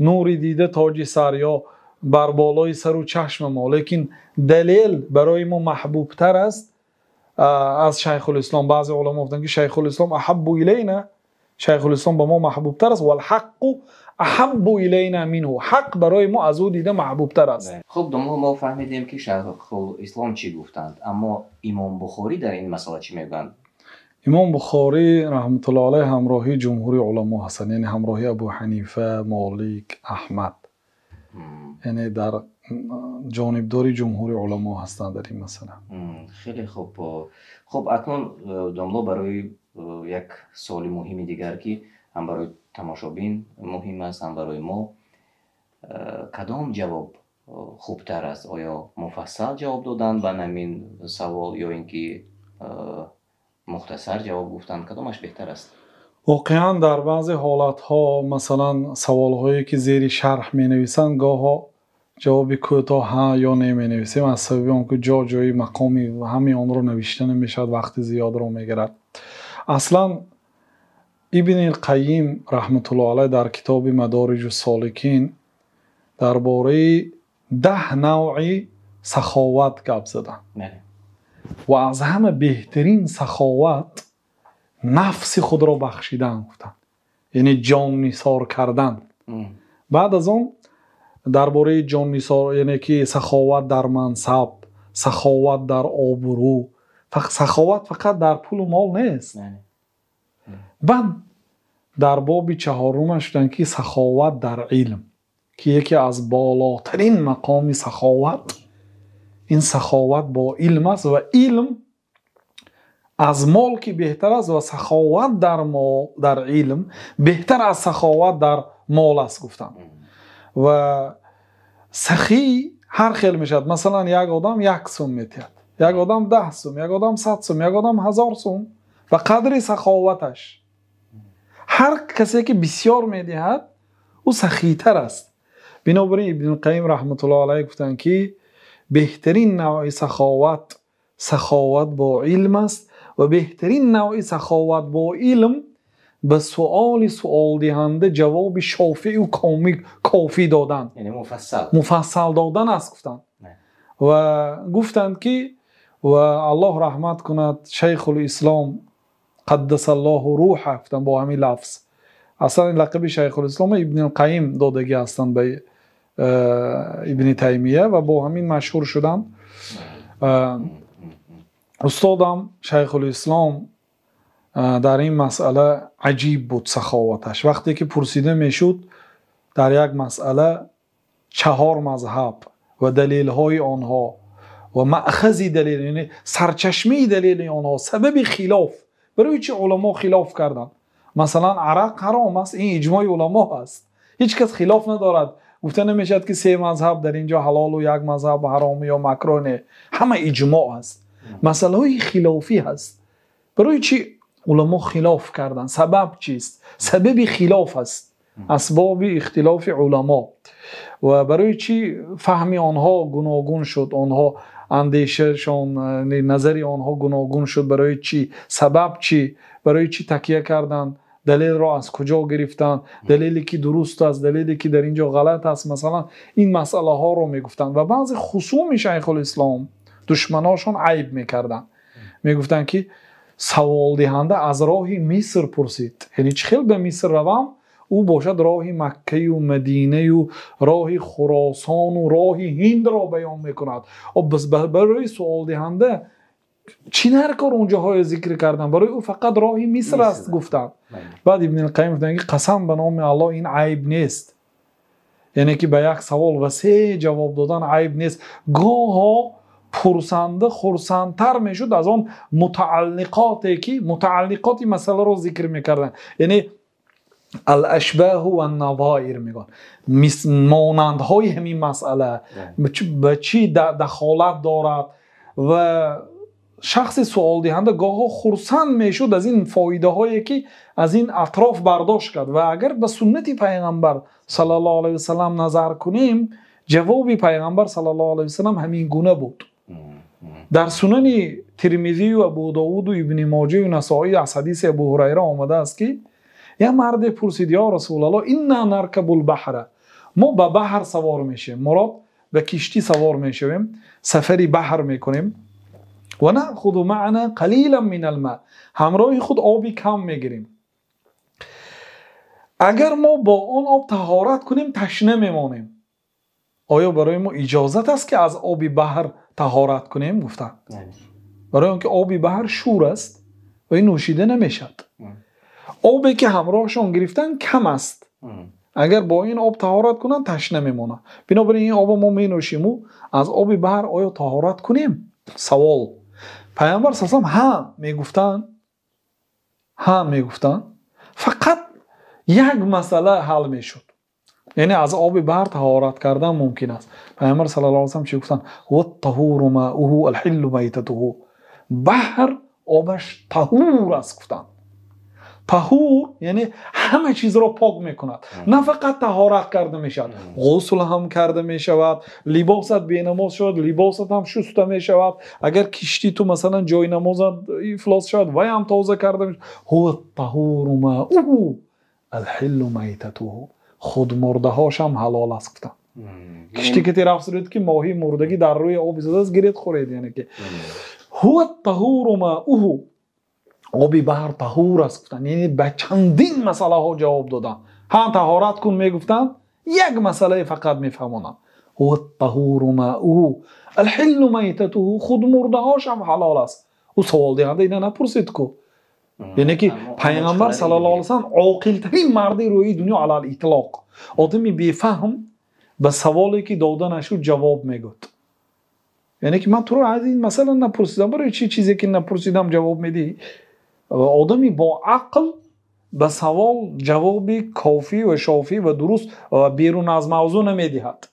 نوری دیده تاج سر یا بر بالای سر و چشم ما، لیکن دلیل برای ما محبوب تر است از شیخ الاسلام. بعضی علما گفتند که شیخ الاسلام احب الینا، شیخ الاسلام به ما محبوب تر است، و الحق احب الینا منه، حق برای ما از او دیده محبوب تر است. خب ما فهمیدیم که شیخ الاسلام چی گفتند، اما امام بخاری در این مسئله چی میگن؟ امام بخاری رحمت الله علیه همراهی جمهور علما هستند، یعنی همراهی ابو حنیفه، مالک، احمد، یعنی در جانبداری جمهور علما هستند در این مسئله. خیلی خوب. خب اکنون داملا برای یک سوال مهمی دیگر که هم برای تماشابین مهم است هم برای ما، کدام جواب خوبتر است؟ آیا مفصل جواب دادن به همین سوال یا اینکه مختصر جواب گفتن؟ کدامش بهتر است؟ واقعا در بعضی حالتها مثلا سوالهایی که زیر شرح می نویسند گاه جواب کوتاه ها یا نمی نویسیم از سبب آنکه جای مقامی و همین آن رو نوشته نمیشد، وقت زیاد رو میگیرد. اصلا ابن القیم رحمت الله علیه در کتاب مدارج السالکین درباره 10 نوع سخاوت گپ زدند و از همه بهترین سخاوت نفس خود را بخشیدن گفتند، یعنی جان نثار کردن. بعد از اون درباره جان نثار یعنی که سخاوت در منصب، سخاوت در آبرو، سخاوت فقط در پول و مال نیست. بعد در باب 4 شدن که سخاوت در علم، که یکی از بالاترین مقام سخاوت این سخاوت با علم است و علم از مال که بهتر است و سخاوت در علم بهتر از سخاوت در مال است گفتم. و سخی هر خیل میشد، مثلا یک آدم 1 سوم میتید، یک آدم 10 سوم، یک آدم 100 سوم، یک آدم 1000 سوم، و قدر سخاوتش. هر کسی که بسیار میدهد او سخیتر است. بنابراین ابن القیم رحمت الله علیه گفتن که بهترین نوع سخاوت سخاوت با علم است و بهترین نوع سخاوت با علم به سؤال دهنده جواب شافی و کافی دادن، یعنی مفصل دادن است گفتند. و گفتند که و الله رحمت کند شیخ الاسلام قدس الله روحه گفتند با همین لفظ. اصلا این لقب شیخ الاسلام ابن القیم دادگی هستند به ابن تیمیه و با همین مشهور شدن. استادم شیخ الاسلام در این مسئله عجیب بود سخاوتش. وقتی که پرسیده میشد در یک مسئله 4 مذهب و دلیل های آنها و مأخذ دلیل، یعنی سرچشمه دلیل آنها، سبب خلاف، برای چه علما خلاف کردن. مثلا عرق حرام است، این اجماع علما است، هیچ کس خلاف ندارد. گفته نمیشد که 3 مذهب در اینجا حلال و 1 مذهب حرام یا مکروه، نه، همه اجماع است. مسئله های خلافی هست، برای چی علما خلاف کردن؟ سبب چیست؟ سبب خلاف است، اسباب اختلاف علما. و برای چی فهم آنها گوناگون شد، آنها اندیشهشان نظری آنها گوناگون شد؟ برای چی؟ سبب چی؟ برای چی تکیه کردن؟ دلیل را از کجا گرفتن؟ دلیلی که درست است، دلیلی که در اینجا غلط است. مثلا این مسئله ها رو میگفتن و بعضی خصوم شیخ الاسلام دشمناشون عیب میکردن، میگفتن که سوال دهنده از راه مصر پرسید، یعنی چه خیلی به مصر روم او باشد راه مکه و مدینه و راه خراسان و راه هند را بیان میکند. و بس برای سوال دهنده چینار اونجاهای ذکر کردن برای او فقط راهی مصر است گفتن. بعد ابن القیم گفتن که قسم به نام الله این عیب نیست، یعنی که به یک سوال وسیع جواب دادن عیب نیست. گاه پرسنده خرسندتر میشد از آن متعلقاتی که متعلقاتی مسئله رو ذکر میکردن، یعنی الاشباه و النظائر میگن مانندهای همین مسئله به چی دخالت دارد و شخص سوال دهنده گاه خرسند میشد از این فایده هایی که از این اطراف برداشت کرد. و اگر به سنت پیغمبر صلی الله علیه و سلم نظر کنیم جواب پیغمبر صلی الله علیه و سلم همین گونه بود. در سنن ترمذی و ابو داود و ابن ماجه و نسائی از حدیث ابو هریره آمده است که یک مرد پرسید یا رسول الله انا نرکب البحر، ما به بحر سوار میشیم، مراد به کشتی سوار میشویم، سفری بحر میکنیم و ناخذ معنا قلیلا من الماء، همراه خود آبی کم میگیریم. اگر ما با آن آب طهارت کنیم تشنه میمانیم، آیا برای ما اجازت است که از آب بحر طهارت کنیم؟ گفتن برای آنکه آب بحر شور است و این نوشیده نمیشد. آبی که همراهشان گرفتن کم است، اگر با این آب طهارت کنن تشنه میمونه، بنابراین این آب ما می نوشیم و از آب بحر آیا طهارت کنیم؟ سوال. پیامبر صلی الله علیه و آله ها میگفتن فقط یک مسئله حل میشد، یعنی از آب بحر طهارت کردن ممکن است. پیامبر صلی الله علیه و آله چی گفتن؟ و الطهور ماؤه الحل میتته، بحر آبش طهور است. گفتن طهور یعنی همه چیز را پاک میکند، نه فقط طهارت کرده میشود، غسل هم کرده میشود، لباست بینماز شد لباست هم شسته میشود، اگر کشتی تو مثلا جای نماز افلاس شد وای هم تازه کرده میشود. هو الطهور ماؤه الحل میتته، خود مرده هاش هم حلال است. گفتن کشتی که طرف سرید که ماهی مردگی در روی آب زده است گرید خورید، یعنی که هو الطهور ماؤه آبی بحر طهور است. گفتن یعنی به چندین مسئله ها جواب دادن. هم طهارت کن میگفتن، یک مسئله فقط میفهمونن هو الطهور ماؤه الحل میتته، خود مرده هاش هم حلال است. او سوال دهنده اینه نپرسید کو، یعنی که پیغمبر صلی الله علیه و سلم عاقل ترین مردی روی دنیا علی الاطلاق، آدمی بیفهم به سوالی که داده نشد جواب میگفت. یعنی که من تو رو از این مثلا نپرسیدم، برای چی چیزی که نپرسیدم جواب میدی؟ آدمی با عقل به سوال جوابی کافی و شافی و درست و بیرون از موضوع نمیدهد.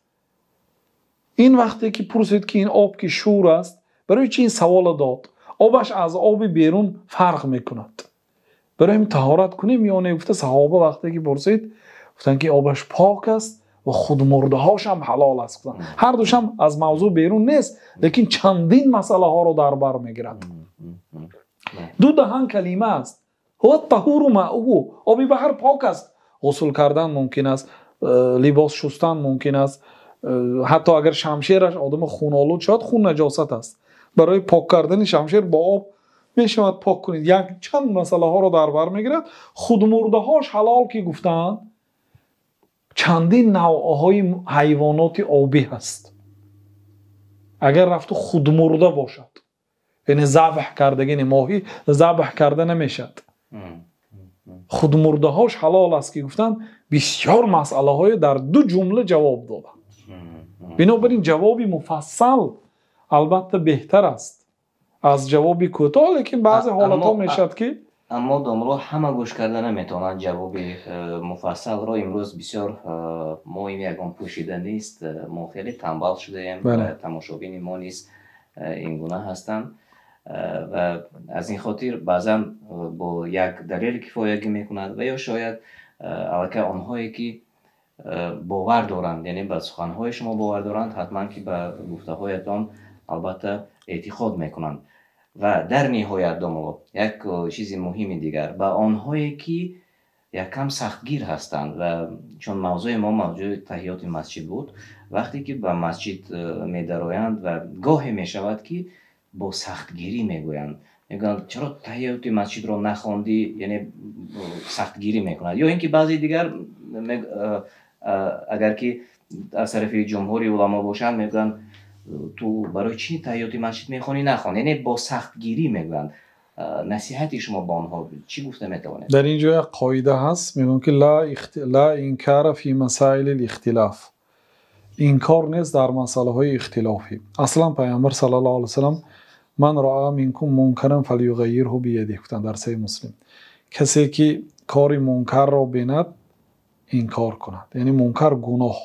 این وقتی که پرسید که این آب که شور است، برای چی این سوال داد؟ آبش از آب بیرون فرق میکند، برای این طهارت کنیم یا نه؟ گفته صحابه وقتی که پرسید گفتن که آبش پاک است و خود مرده هاش هم حلال است. هر دوش هم از موضوع بیرون نیست، لیکن چندین مسئله ها رو در بر میگیرد. دو دهن کلمه است، هو الطهور ماؤه، آبی بحر پاک است، غسل کردن ممکن است، لباس شستن ممکن است، حتی اگر شمشیرش آدم خون آلود شد خون نجاست است، برای پاک کردن شمشیر با آب میشود پاک کنید. یک چند مسئله ها رو در بر میگیرد. خود مرده هاش حلال که گفتن چندین نوعهای حیوانات آبی هست، اگر رفت خود مرده باشد، یعنی ذبح کردگی، ماهی ذبح کرده نمیشد، خود مرده هاش حلال است که گفتن بسیار مسئله های در دو جمله جواب دادن. بنابراین جوابی مفصل البته بهتر است از جوابی کوتاه، لیکن بعضی حالت ها میشد که اما دامرو همه گوش کرده نمیتونن جواب مفصل را. امروز بسیار ما این یکم پوشیده نیست، ما خیلی تنبال شده ایم و تماشابین ما نیست این گونه هستن و از این خاطر بعضا با یک دلیل کفایگی میکنند و یا شاید البته آنهایی که باور دارند، یعنی به سخنهای شما باور دارند، حتما که به گفته هایتان البته اعتقاد میکنند. و در نهایت دوم یک چیز مهم دیگر به آنهایی که یکم سختگیر هستند و چون موضوع ما موضوع تحیات مسجد بود، وقتی که به مسجد می‌درآیند و گاهی میشود که با سختگیری میگویند، میگن چرا تحیات مسجد رو نخواندی، یعنی سختگیری میکنند. یا اینکه بعضی دیگر اگر که از طرف جمهوری علما باشند میگن تو برای چی تحیات مسجد میخوانی نخوان، یعنی با سختگیری میگن. نصیحتی شما با آنها چی گفته میتوانید؟ در اینجا یک قاعده هست میگن که لا انکار فی مسائل الاختلاف، انکار نیست در مسائل های اختلافی. اصلا پیامبر صلی الله علیه و سلم من رأى منکم منکرا فلیغیره بیده گفتن در صحیح مسلم، کسی که کاری منکر را بیند انکار کند، یعنی منکر گناه.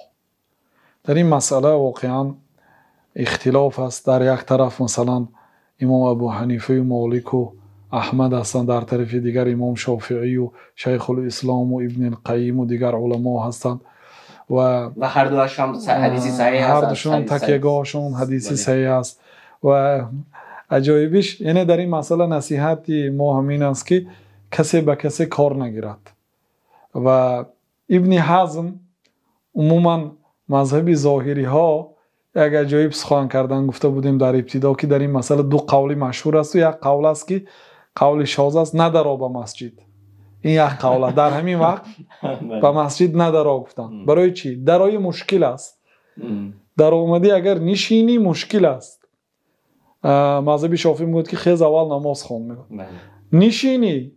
در این مسئله واقعا اختلاف است. در یک طرف مثلا امام ابو حنیفه و مالک و احمد هستند، در طرف دیگر امام شافعی و شیخ الاسلام و ابن القیم و دیگر علما هستند و هر دوشون حدیثی صحیح است، هر دوشون تکیه‌گاهشون حدیثی صحیح است. و عجایبش یعنی در این مسئله نصیحتی ما همین است که کسی به کسی کار نگیرد. و ابن حزم عموما مذهب ظاهری ها یک عجایب سخن کردن، گفته بودیم در ابتدا که در این مسئله دو قولی مشهور است و یک قول است که قول شاذ است، ندرا به مسجد. این یک قول در همین وقت به مسجد ندرا گفتن. برای چی؟ درای مشکل است. در اومدی اگر نشینی مشکل است. مذهب شافعی میگه که خیز اول نماز خوان میگه. نشینی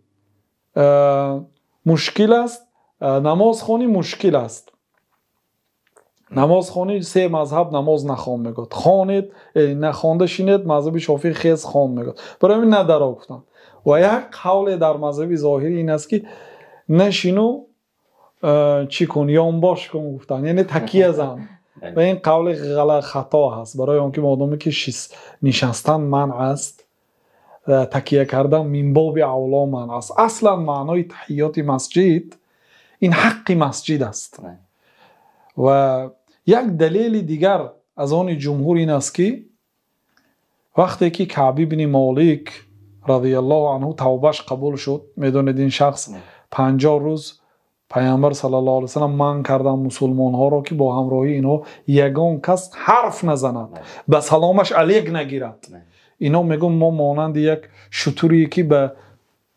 مشکل است، نماز خونی مشکل است. نماز خونی سه مذهب نماز نخوان میگه. خوانید نخوانده شینید مذهب شافعی خیز خوان میگه. برای همین ندرا گفتن. و یک قول در مذهب ظاهری این است که نشینو چی کن یا باش کن گفتن، یعنی تکیه زن. و این قول غلط خطا هست، برای آنکه مادامی که نشستن منع است، تکیه کردن من باب اولا منع است. اصلا معنای تحیات مسجد این حق مسجد است. و یک دلیل دیگر از آن جمهور این است که وقتی که کعب بن مالک رضی الله عنه توبهش قبول شد، میدونید این شخص 50 روز پیامبر صلی الله علیه و سلم من کردن مسلمان ها را که با همراهی اینها یگان کس حرف نزند، به سلامش علیک نگیرد. اینا میگن ما مانند یک شتوری که به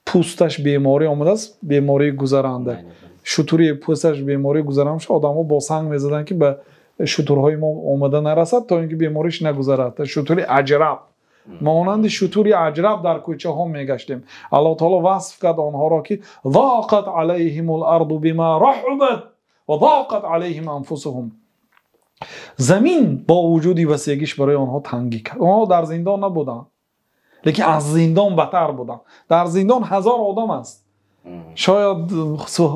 پوستش بیماری آمده است، بیماری گذرنده، شتوری پوستش بیماری گذرنده شد، آدم‌ها با سنگ میزدن که به شتورهای ما آمده نرسد تا اینکه بیماریش نگذرد. شتوری اجرب، مانند شتوری اجرب در کوچه ها میگشتیم. الله تعالی وصف کرد آنها را که ضاقت علیهم الارض بما رحبت و ضاقت علیهم انفسهم. زمین با وجودی وسیعیش برای آنها تنگی کرد. آنها در زندان نبودن، لیکن از زندان بدتر بودن. در زندان 1000 آدم است، شاید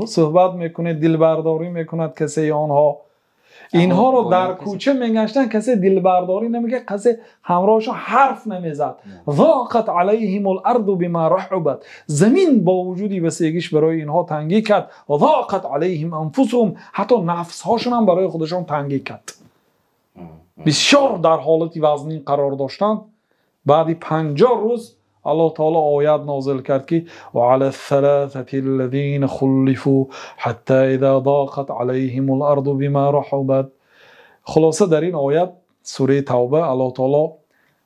صحبت میکنه، دلبرداری میکند کسی آنها. اینها رو در کوچه میگشتن، کسی دلبرداری نمیگه، کسی همراهش حرف نمیزد. ضاقت علیهم الارض بما رحبت، زمین با وجودی وسیعیش برای اینها تنگی کرد. و ضاقت علیهم انفسهم، حتی نفس هاشون هم برای خودشون تنگی کرد. بسیار در حالتی وزنی قرار داشتن. بعد 50 روز الله تعالی آیات نازل کرد که وعلى الثلاثة الذين خلفوا حتى اذا ضاقت عليهم الارض بما رحبت. خلاصه در این آیات سوره توبه الله تعالی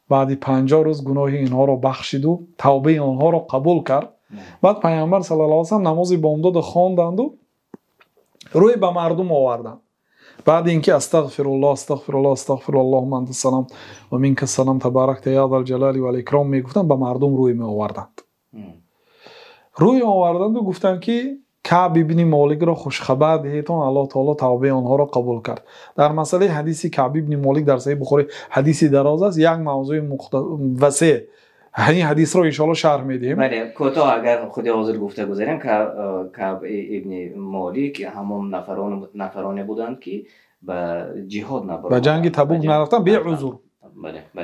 بعد 50 روز گناه اینها را بخشید و توبه آنها را قبول کرد. بعد پیامبر صلی الله علیه و سلم نماز بامداد خواندند و روی به مردم آوردند. بعد اینکه استغفر الله استغفر الله استغفر الله اللهم انت السلام و منک السلام تبارک یا ذا الجلال و الاکرام میگفتن، به مردم روی می آوردند. روی آوردند و گفتند که کعب بن مالک را خوش خبر دهید تا الله تعالی توبه آنها را قبول کرد. در مسئله حدیث کعب بن مالک در صحیح بخاری حدیثی دراز است، یک موضوع وسیع. همین حدیث رو ان شاء الله شرح میدیم. بله کوتاه اگر خود حاضر گفته گذاریم که کعب ابن مالک همون نفرانی بودند که به جهاد نبردند، به جنگ تبوک نرفتن بی عذر.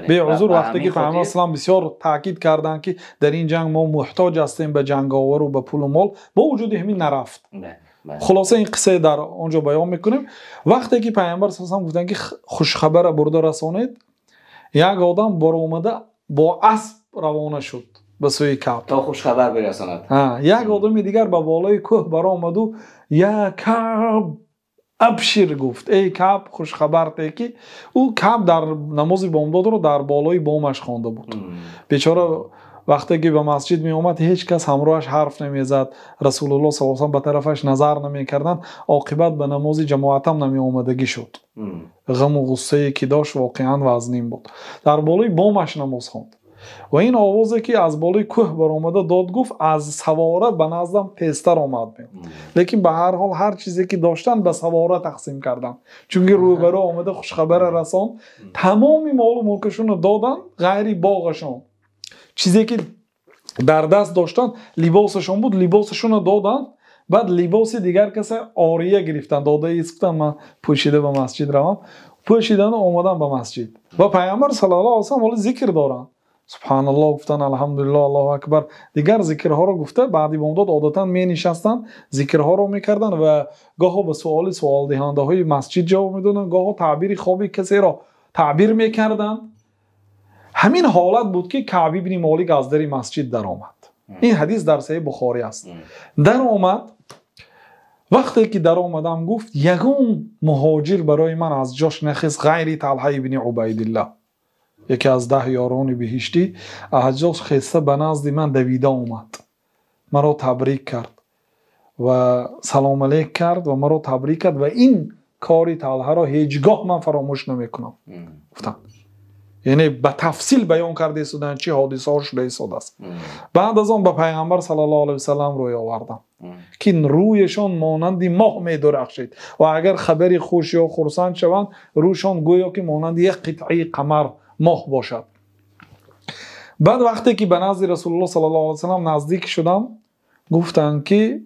به عذر وقتی که پیامبر اسلام بسیار تاکید کردند که در این جنگ ما محتاج هستیم به جنگاور و به پول و مال، با وجود همین نرفت. خلاصه این قصه در اونجا بیان میکنیم. وقتی که پیامبر اسلام گفتن که خوش خبر برده رسانید، یک آدم بر اومده با اسب روانه شد به سوی کعب تا خوش خبر برساند. یک آدم دیگر به بالای کوه بر آمد و یا کعب ابشر گفت، ای کعب خوش خبر ده. که او کعب در نماز بامداد رو در بالای بامش خوانده بود. بیچاره وقتی که به مسجد می اومد هیچ کس همراهش حرف نمیزد، رسول الله صلی الله علیه و به طرفش نظر نمیکردن، عاقبت به نماز جماعت هم نمی اومدگی شد. غم و غصه که داشت واقعا وزنین بود. در بالای بامش نماز خواند و این آوازی که از بالای کوه برآمده داد گفت از سواره به نزدم تیزتر آمد می. لیکن به هر حال هر چیزی که داشتن به سواره تقسیم کردن، چون که روبرو آمده خوش خبر رسان، تمام مال و ملکشون رو دادن غیر باغشون. چیزی که در دست داشتن لباسشون بود، لباسشون رو دادن. بعد لباس دیگر کسی آریه گرفتن، داده ایست گفتن من پوشیده به مسجد روم، پوشیدن و اومدن به مسجد و پیامبر صلی الله علیه و سلم ذکر دارن، سبحان الله گفتن، الحمدلله، الله اکبر، دیگر ذکرها رو گفته. بعدی بامداد عادتا می نشستن ذکرها رو میکردن و گاه به سوال دهنده های مسجد جواب میدادن، گاه تعبیر خوابی کسی را تعبیر میکردن. همین حالت بود که کعب بن مالک از در مسجد در آمد. این حدیث در صحیح بخاری است. در آمد، وقتی که در آمدم گفت یگان مهاجر برای من از جاش نخست غیر طلحه بن عبیدالله، یکی از 10 یاران بهشتی، از جاش خسته به نزد من دویده آمد، مرا تبریک کرد و سلام علیک کرد و مرا تبریک کرد و این کاری طلحه را هیچگاه من فراموش نمیکنم. گفتن یعنی به تفصیل بیان کرده شدن چه حادثه ها شده است. بعد از آن به پیغمبر صلی الله علیه و سلم روی آوردم که رویشان مانند ماه می درخشید و اگر خبری خوش یا خرسند شوند روشان گویا که مانند یک قطعه قمر ماه باشد. بعد وقتی که به نزد رسول الله صلی الله علیه و سلم نزدیک شدم گفتند که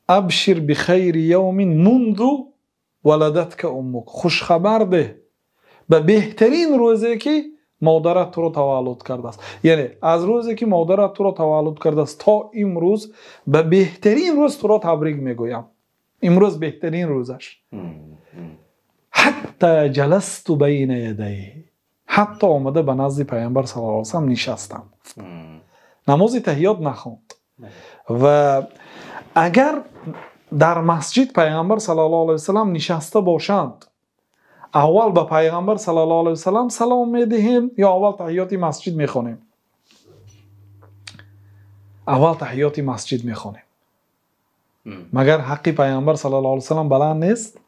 ابشر بخیر یوم منذ ولدتک امک، خوش خبر ده به بهترین روزی که مادرت تو رو تولد کرده است. یعنی از روزی که مادرت تو رو تولد کرده است تا امروز به بهترین روز تو رو تبریک میگویم. امروز بهترین روزش. حتی جلست بین یدیه، حتی آمده به نزد پیامبر صلی الله علیه و سلم نشستم. نماز تحیات نخواند. و اگر در مسجد پیامبر صلی الله علیه و سلم نشسته باشند، اول به پیغمبر صلی الله علیه و سلم سلام میدهیم یا اول تحیات مسجد میخونیم؟ اول تحیات مسجد میخونیم. مگر حق پیغمبر صلی الله علیه و سلم بلند نیست؟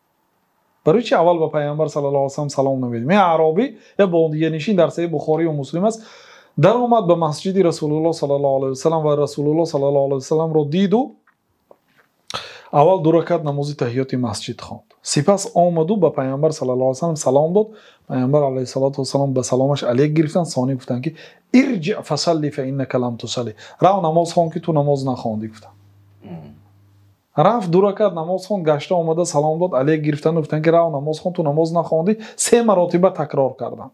برای چی اول به پیغمبر صلی الله علیه و سلم سلام نمیدیم؟ این اعرابی یا بادیه نشین در صحیح بخاری و مسلم است، در اومد به مسجد رسول الله صلی الله علیه و سلم و رسول الله صلی الله علیه و سلم رو دید و اول 2 رکعت نماز تحیات مسجد خواند. سپس آمد و به پیامبر صلی الله علیه و سلم سلام داد. پیامبر علیه السلام به سلامش علیک گرفتن. ثانی گفتن که ارجع فصلی فانک لم تصلی، رو نماز خوان که تو نماز نخواندی. گفتن رفت 2 رکعت نماز خوند، گشته آمده سلام داد، علیک گرفتن گفتن که رو نماز خوان تو نماز نخواندی. 3 مرتبه تکرار کردن.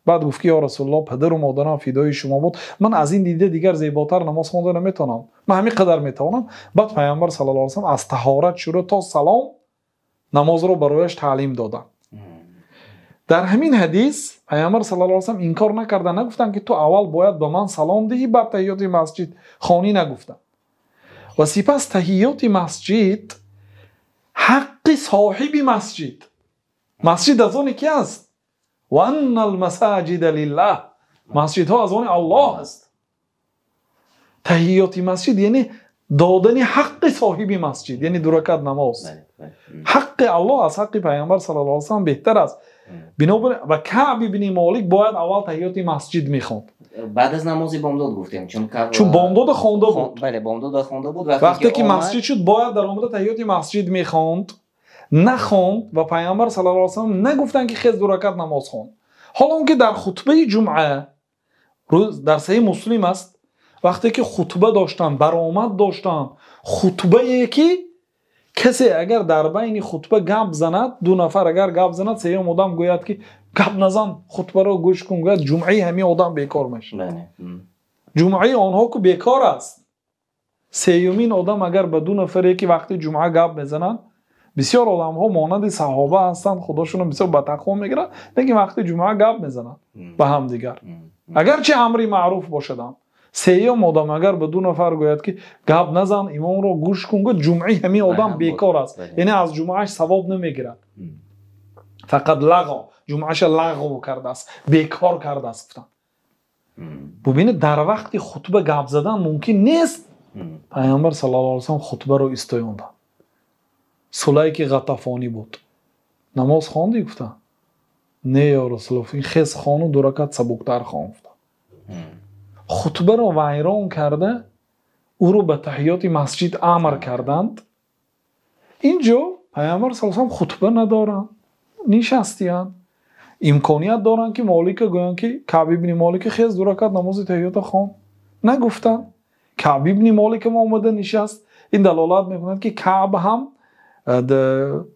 بعد گفت که یا رسول الله پدر و مادرم فدای شما بود، من از این دیده دیگر زیباتر نماز خواندن نمیتونم، من همین قدر میتونم. بعد پیامبر صلی الله علیه و سلم از طهارت شروع تا سلام نماز رو برایش تعلیم دادن. در همین حدیث پیامبر صلی الله علیه و سلم انکار نکردن، نگفتن که تو اول باید به من سلام دهی بعد تحیات مسجد خوانی، نگفتن. و سپس تحیات مسجد حق صاحب مسجد، مسجد از آن کی است؟ و ان المساجد لله، مسجد ها از آن الله است. تحیات مسجد یعنی دادن حق صاحب مسجد، یعنی 2 رکعت نماز. حق الله از حق پیامبر صلی الله علیه و سلم بهتر است. بنابراین و کعب بن مالک باید اول تحیات مسجد میخوند. بعد از نماز بامداد گفتیم چون بامداد خوانده بود. بله بامداد خوانده بود. وقتی که مسجد شد باید در آمده تحیات مسجد میخوند، نخوند و پیامبر صلی الله علیه و سلم نگفتن که خیز 2 رکعت نماز خوان. حالا اون که در خطبه جمعه روز در صحیح مسلم است، وقتی که خطبه داشتن، برآمد داشتن، خطبه یکی کسی اگر در بین خطبه گپ زند، 2 نفر اگر گپ زند، سوم آدم گوید که گپ نزن، خطبه رو گوش کن، گوید جمعه همین آدم بیکار میشه. جمعه آنها که بیکار است. سومین آدم اگر به 2 نفر که وقتی جمعه گپ میزنن، بسیار آدم ها مانند صحابه هستند، خودشون بسیار با تقوا میگیرن، دیگه وقتی جمعه گپ میزنن با هم دیگر، اگر چه امری معروف باشدن. سوم آدم اگر به 2 نفر گوید که گپ نزن، امام رو گوش کن، گفت جمعه همین آدم بیکار است، یعنی از جمعهش ثواب نمیگیرد، فقط لغو، جمعهش لغو کرده است، بیکار کرده است. گفتن ببینید در وقتی خطبه گپ زدن ممکن نیست. پیامبر صلی الله علیه و سلم خطبه رو استایوندن. سلیک غطفانی بود. نماز خواندی گفتن نه یا رسول الله این خیز خانو دو رکعت سبکتر خواند. خطبه رو ویران کرده او رو به تحیات مسجد امر کردند. اینجا پیامبر صلی الله علیه و سلم خطبه ندارن، نشستیان، امکانیت دارن که مالک گویان که کعب ابن مالک خیز دو رکعت نماز تحیات خواند. نگفتن. کعب ابن مالک ما اومده نشست. این دلالت میکند که کعب هم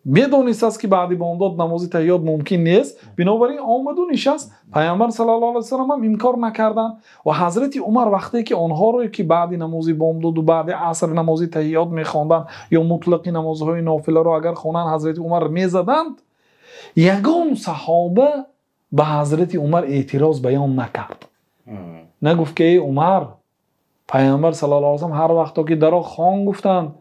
میدونست است که بعدی بامداد نماز تحیات ممکن نیست، بنابراین آمد و نشست. پیامبر صلی الله علیه و سلم هم این کار نکردن. و حضرت عمر وقتی که آنها رو که بعدی نماز بامداد و بعد عصر نماز تحیات میخواندن یا مطلقی نمازهای نافله رو اگر خوانن حضرت عمر میزدند، یگان صحابه به حضرت عمر اعتراض بیان نکرد. نگفت که ای عمر، پیامبر صلی الله علیه و سلم هر وقتا که درا خان گفتن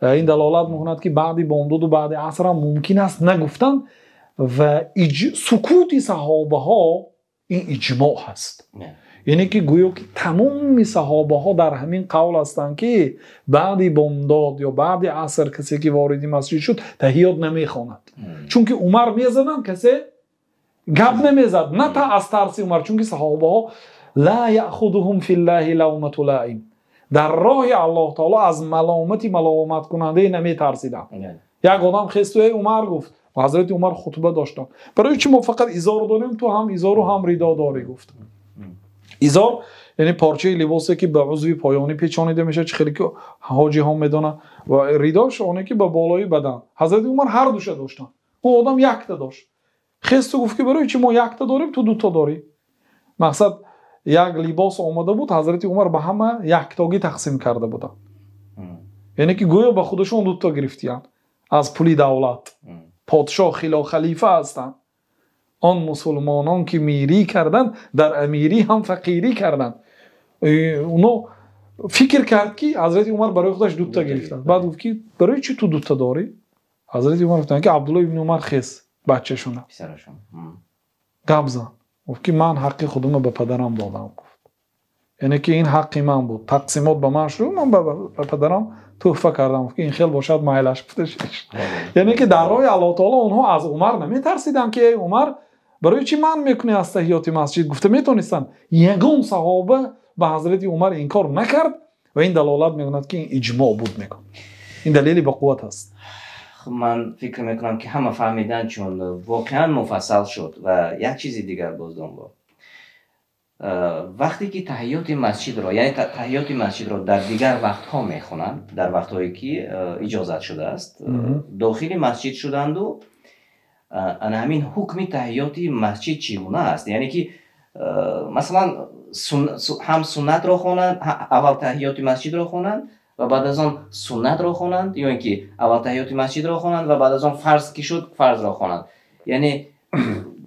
این دلالت میکند که بعدی بامداد و بعد عصر هم ممکن است نگفتن. و سکوت صحابه ها این اجماع هست. یعنی که گویا که تمام صحابه ها در همین قول هستند که بعدی بامداد یا بعد عصر کسی که واردی مسجد شد تحیات نمیخواند. چون که عمر میزدن کسی گپ نمیزد، نه تا از ترس عمر، چون که صحابه ها لا یأخذهم فی الله لومة لائم، در راه الله تعالی از ملامت کننده نمی ترسیدن. یک آدم خست و عمر گفت و حضرت عمر خطبه داشتن برای چی ما فقط ازار داریم تو هم ازار و هم ریدا داری. گفت ازار یعنی پارچه لباسی که به عضو پایانی پیچانیده میشه، چه خیلی که حاجی ها میدونن، و ریداش اونه که به بالای بدن. حضرت عمر هر دوشه داشتن، اون آدم یک تا داشت. خست و گفت که برای چی ما یک تا داریم تو دو تا داری. مقصد یک لباس آمده بود، حضرت عمر به همه یکتاگی تقسیم کرده بودن. یعنی که گویا به خودشون دو تا گرفتیان از پولی دولت. پادشاه خلیفه هستن. آن مسلمانان که میری کردن در امیری هم فقیری کردن. اونو فکر کرد که حضرت عمر برای خودش دو تا گرفتن. بعد گفت که برای چی تو دو تا داری؟ حضرت عمر گفتن که عبدالله ابن عمر خیس بچه شونه گپ زد. گفت که من حق خودم رو به پدرم دادم. گفت یعنی که این حقی من بود، تقسیمات به من شروع، من به پدرم تحفه کردم که این خیلی باشد مایلش بودش. یعنی که در راه الله تعالی اونها از عمر نمیترسیدن که عمر برای چی من میکنی از تحیات مسجد. گفته میتونستن. یگان صحابه به حضرت عمر این کار نکرد و این دلالت میکند که این اجماع بود میکن. این دلیلی به قوت است. من فکر میکنم که همه فهمیدن، چون واقعا مفصل شد. و یک چیزی دیگر بازم با وقتی که تحیات مسجد را، یعنی تحیات مسجد را در دیگر وقتها میخونند، در وقتهایی که اجازت شده است داخل مسجد شدند، و همین حکم تحیات مسجد چگونه است؟ یعنی که مثلا هم سنت را خوانند، اول تحیات مسجد را خوانند و بعد از آن سنت را خوانند، یا اینکه اول تحیات مسجد را خوانند و بعد از آن فرض که شد فرض را خوانند. یعنی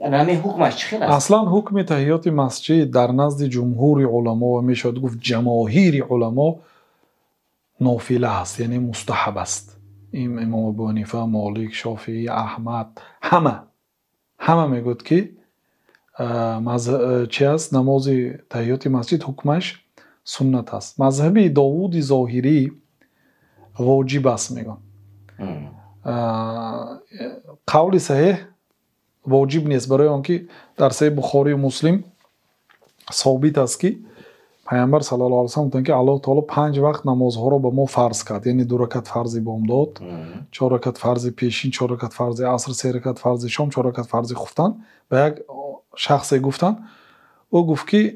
همین حکمش چخیل است؟ اصلا حکم تحیات مسجد در نزد جمهور علما و میشد گفت جماهیر علما نافله است، یعنی مستحب است. این امام ابو حنیفه، مالک، شافعی، احمد همه میگوید که چی است؟ نماز تحیات مسجد حکمش سنت است. مذهب داوود ظاهری واجب است میگن. قول صحیح واجب نیست، برای آنکه در صحیح بخاری و مسلم ثابت است که پیامبر صلی الله علیه و سلم گفتند که الله تعالی 5 وقت نمازها را به ما فرض کرد، یعنی 2 رکعت فرض بامداد، 4 رکعت فرض پیشین، 4 رکعت فرض عصر، 3 رکعت فرض شام، 4 رکعت فرض خفتن. به یک شخص گفتن، او گفت که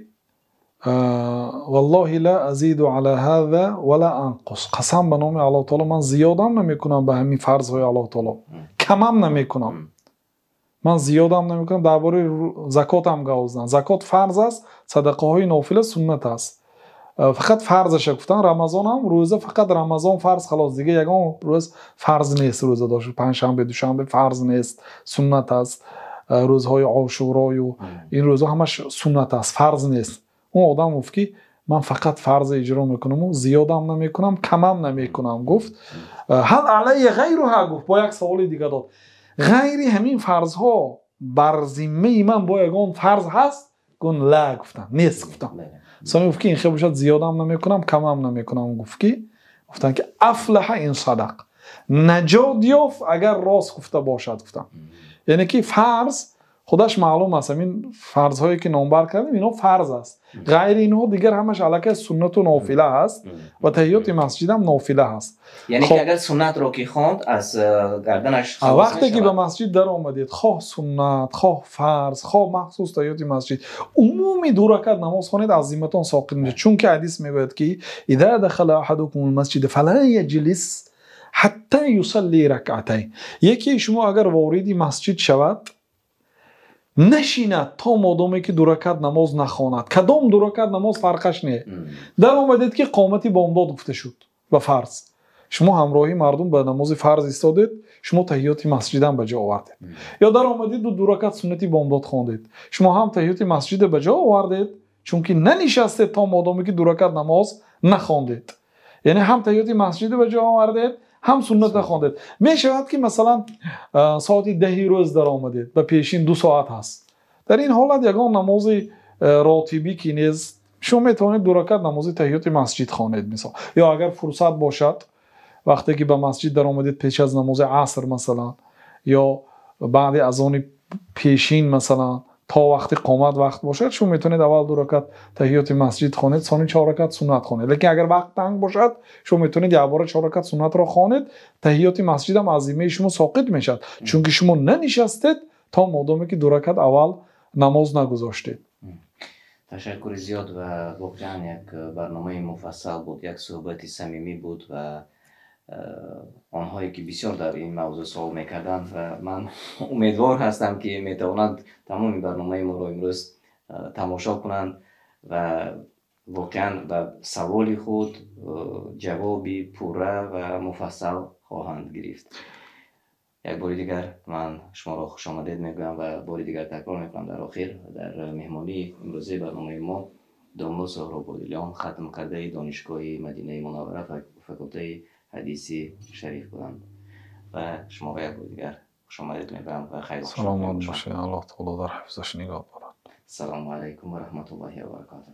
والله لا ازید علی هذا ولا انقص، قسم به نام الله تعالی من زیادم نمیکنم به همین فرض های الله تعالی، کمم نمیکنم، من زیادم نمیکنم. درباره زکات هم گفتن، زکات فرض است، صدقه های نافله سنت است. فقط فرضش گفتن. رمضان هم روزه فقط رمضان فرض، خلاص دیگه یگان روز فرض نیست. روزه داشت پنجشنبه دوشنبه فرض نیست، سنت است. روزهای عاشورا و این روزها همش سنت است، فرض نیست. اون آدم گفت که من فقط فرض اجرا میکنم و زیادم نمیکنم کمم نمیکنم. گفت هل علی غیرها، گفت با یک سوال دیگه داد، غیر همین فرض ها بر ذمه من با یگان فرض هست؟ گون لا گفتن نیست گفتن ثانی گفت که این خیلی باشد زیاد هم نمیکنم کم هم نمیکنم گفت که گفتن که افلح این صدق نجات یافت اگر راست گفته باشد گفتن یعنی که فرض خودش معلوم است این فرض هایی که نامبر کردیم اینا فرض است غیر اینها دیگر همش علاقه سنت و نافله است و تحیات مسجد هم نافله است یعنی که اگر سنت رو که خواند از گردنش خلاص وقتی که به مسجد در آمدید خواه سنت خواه فرض خواه مخصوص تحیات مسجد عمومی 2 رکعت نماز خوانید از ذمتان ساقط میشه چون که حدیث میگوید که اذا دخل احدكم المسجد فلا يجلس حتی یصلی رکعتین یکی شما اگر وارد مسجد شود نشیند تا مادامی که 2 رکعت نماز نخواند کدام 2 رکعت نماز فرقش نه در آمدید که قامتی بامداد گفته شد و فرض شما همراهی مردم به نماز فرض ایستادید شما تحیات مسجد هم به جا آوردید یا در آمدید 2 رکعت سنتی بامداد خواندید شما هم تحیات مسجد به جا آوردید چون که ننشستید تا مادامی که 2 رکعت نماز نخواندید یعنی هم تحیات مسجد به جا آوردید هم سنت نخواندید می شود که مثلا ساعت 10 روز در آمدید و پیشین 2 ساعت هست در این حالت یگان نماز راتبی که نیز شما میتونید 2 رکعت نماز تحیات مسجد خوانید مثلا یا اگر فرصت باشد وقتی که به مسجد در آمدید پیش از نماز عصر مثلا یا بعد از آن پیشین مثلا تا وقتی قامت وقت باشد شما میتونید اول 2 رکعت تحیات مسجد خوانید ثانی 4 رکعت سنت خوانید لیکن اگر وقت تنگ باشد شما میتونید یک بار 4 رکعت سنت را خوانید تحیات مسجد هم از ذمه شما ساقط میشد چون که شما ننشستید تا مادامی که 2 رکعت اول نماز نگذاشتید تشکر زیاد و واقعا یک برنامه مفصل بود یک صحبت صمیمی بود و آنهایی که بسیار در این موضوع سوال میکردند و من امیدوار هستم که میتوانند تمام برنامه ما را امروز تماشا کنند و واقعا به سوال خود جوابی پوره و مفصل خواهند گرفت. یک بار دیگر من شما را خوش آمدید میگویم و بار دیگر تکرار میکنم در آخر در مهمانی امروزی برنامه ما دامنو سهرابادیان ختم کرده دانشگاه مدینه منوره فاکولته حدیثی شریف بودند و شما را یک بار دیگر خوش آمدید میگویم و خیر سلامت باشه الله تعالی در حفظش نگاه دارد. السلام علیکم و رحمت الله و برکاته.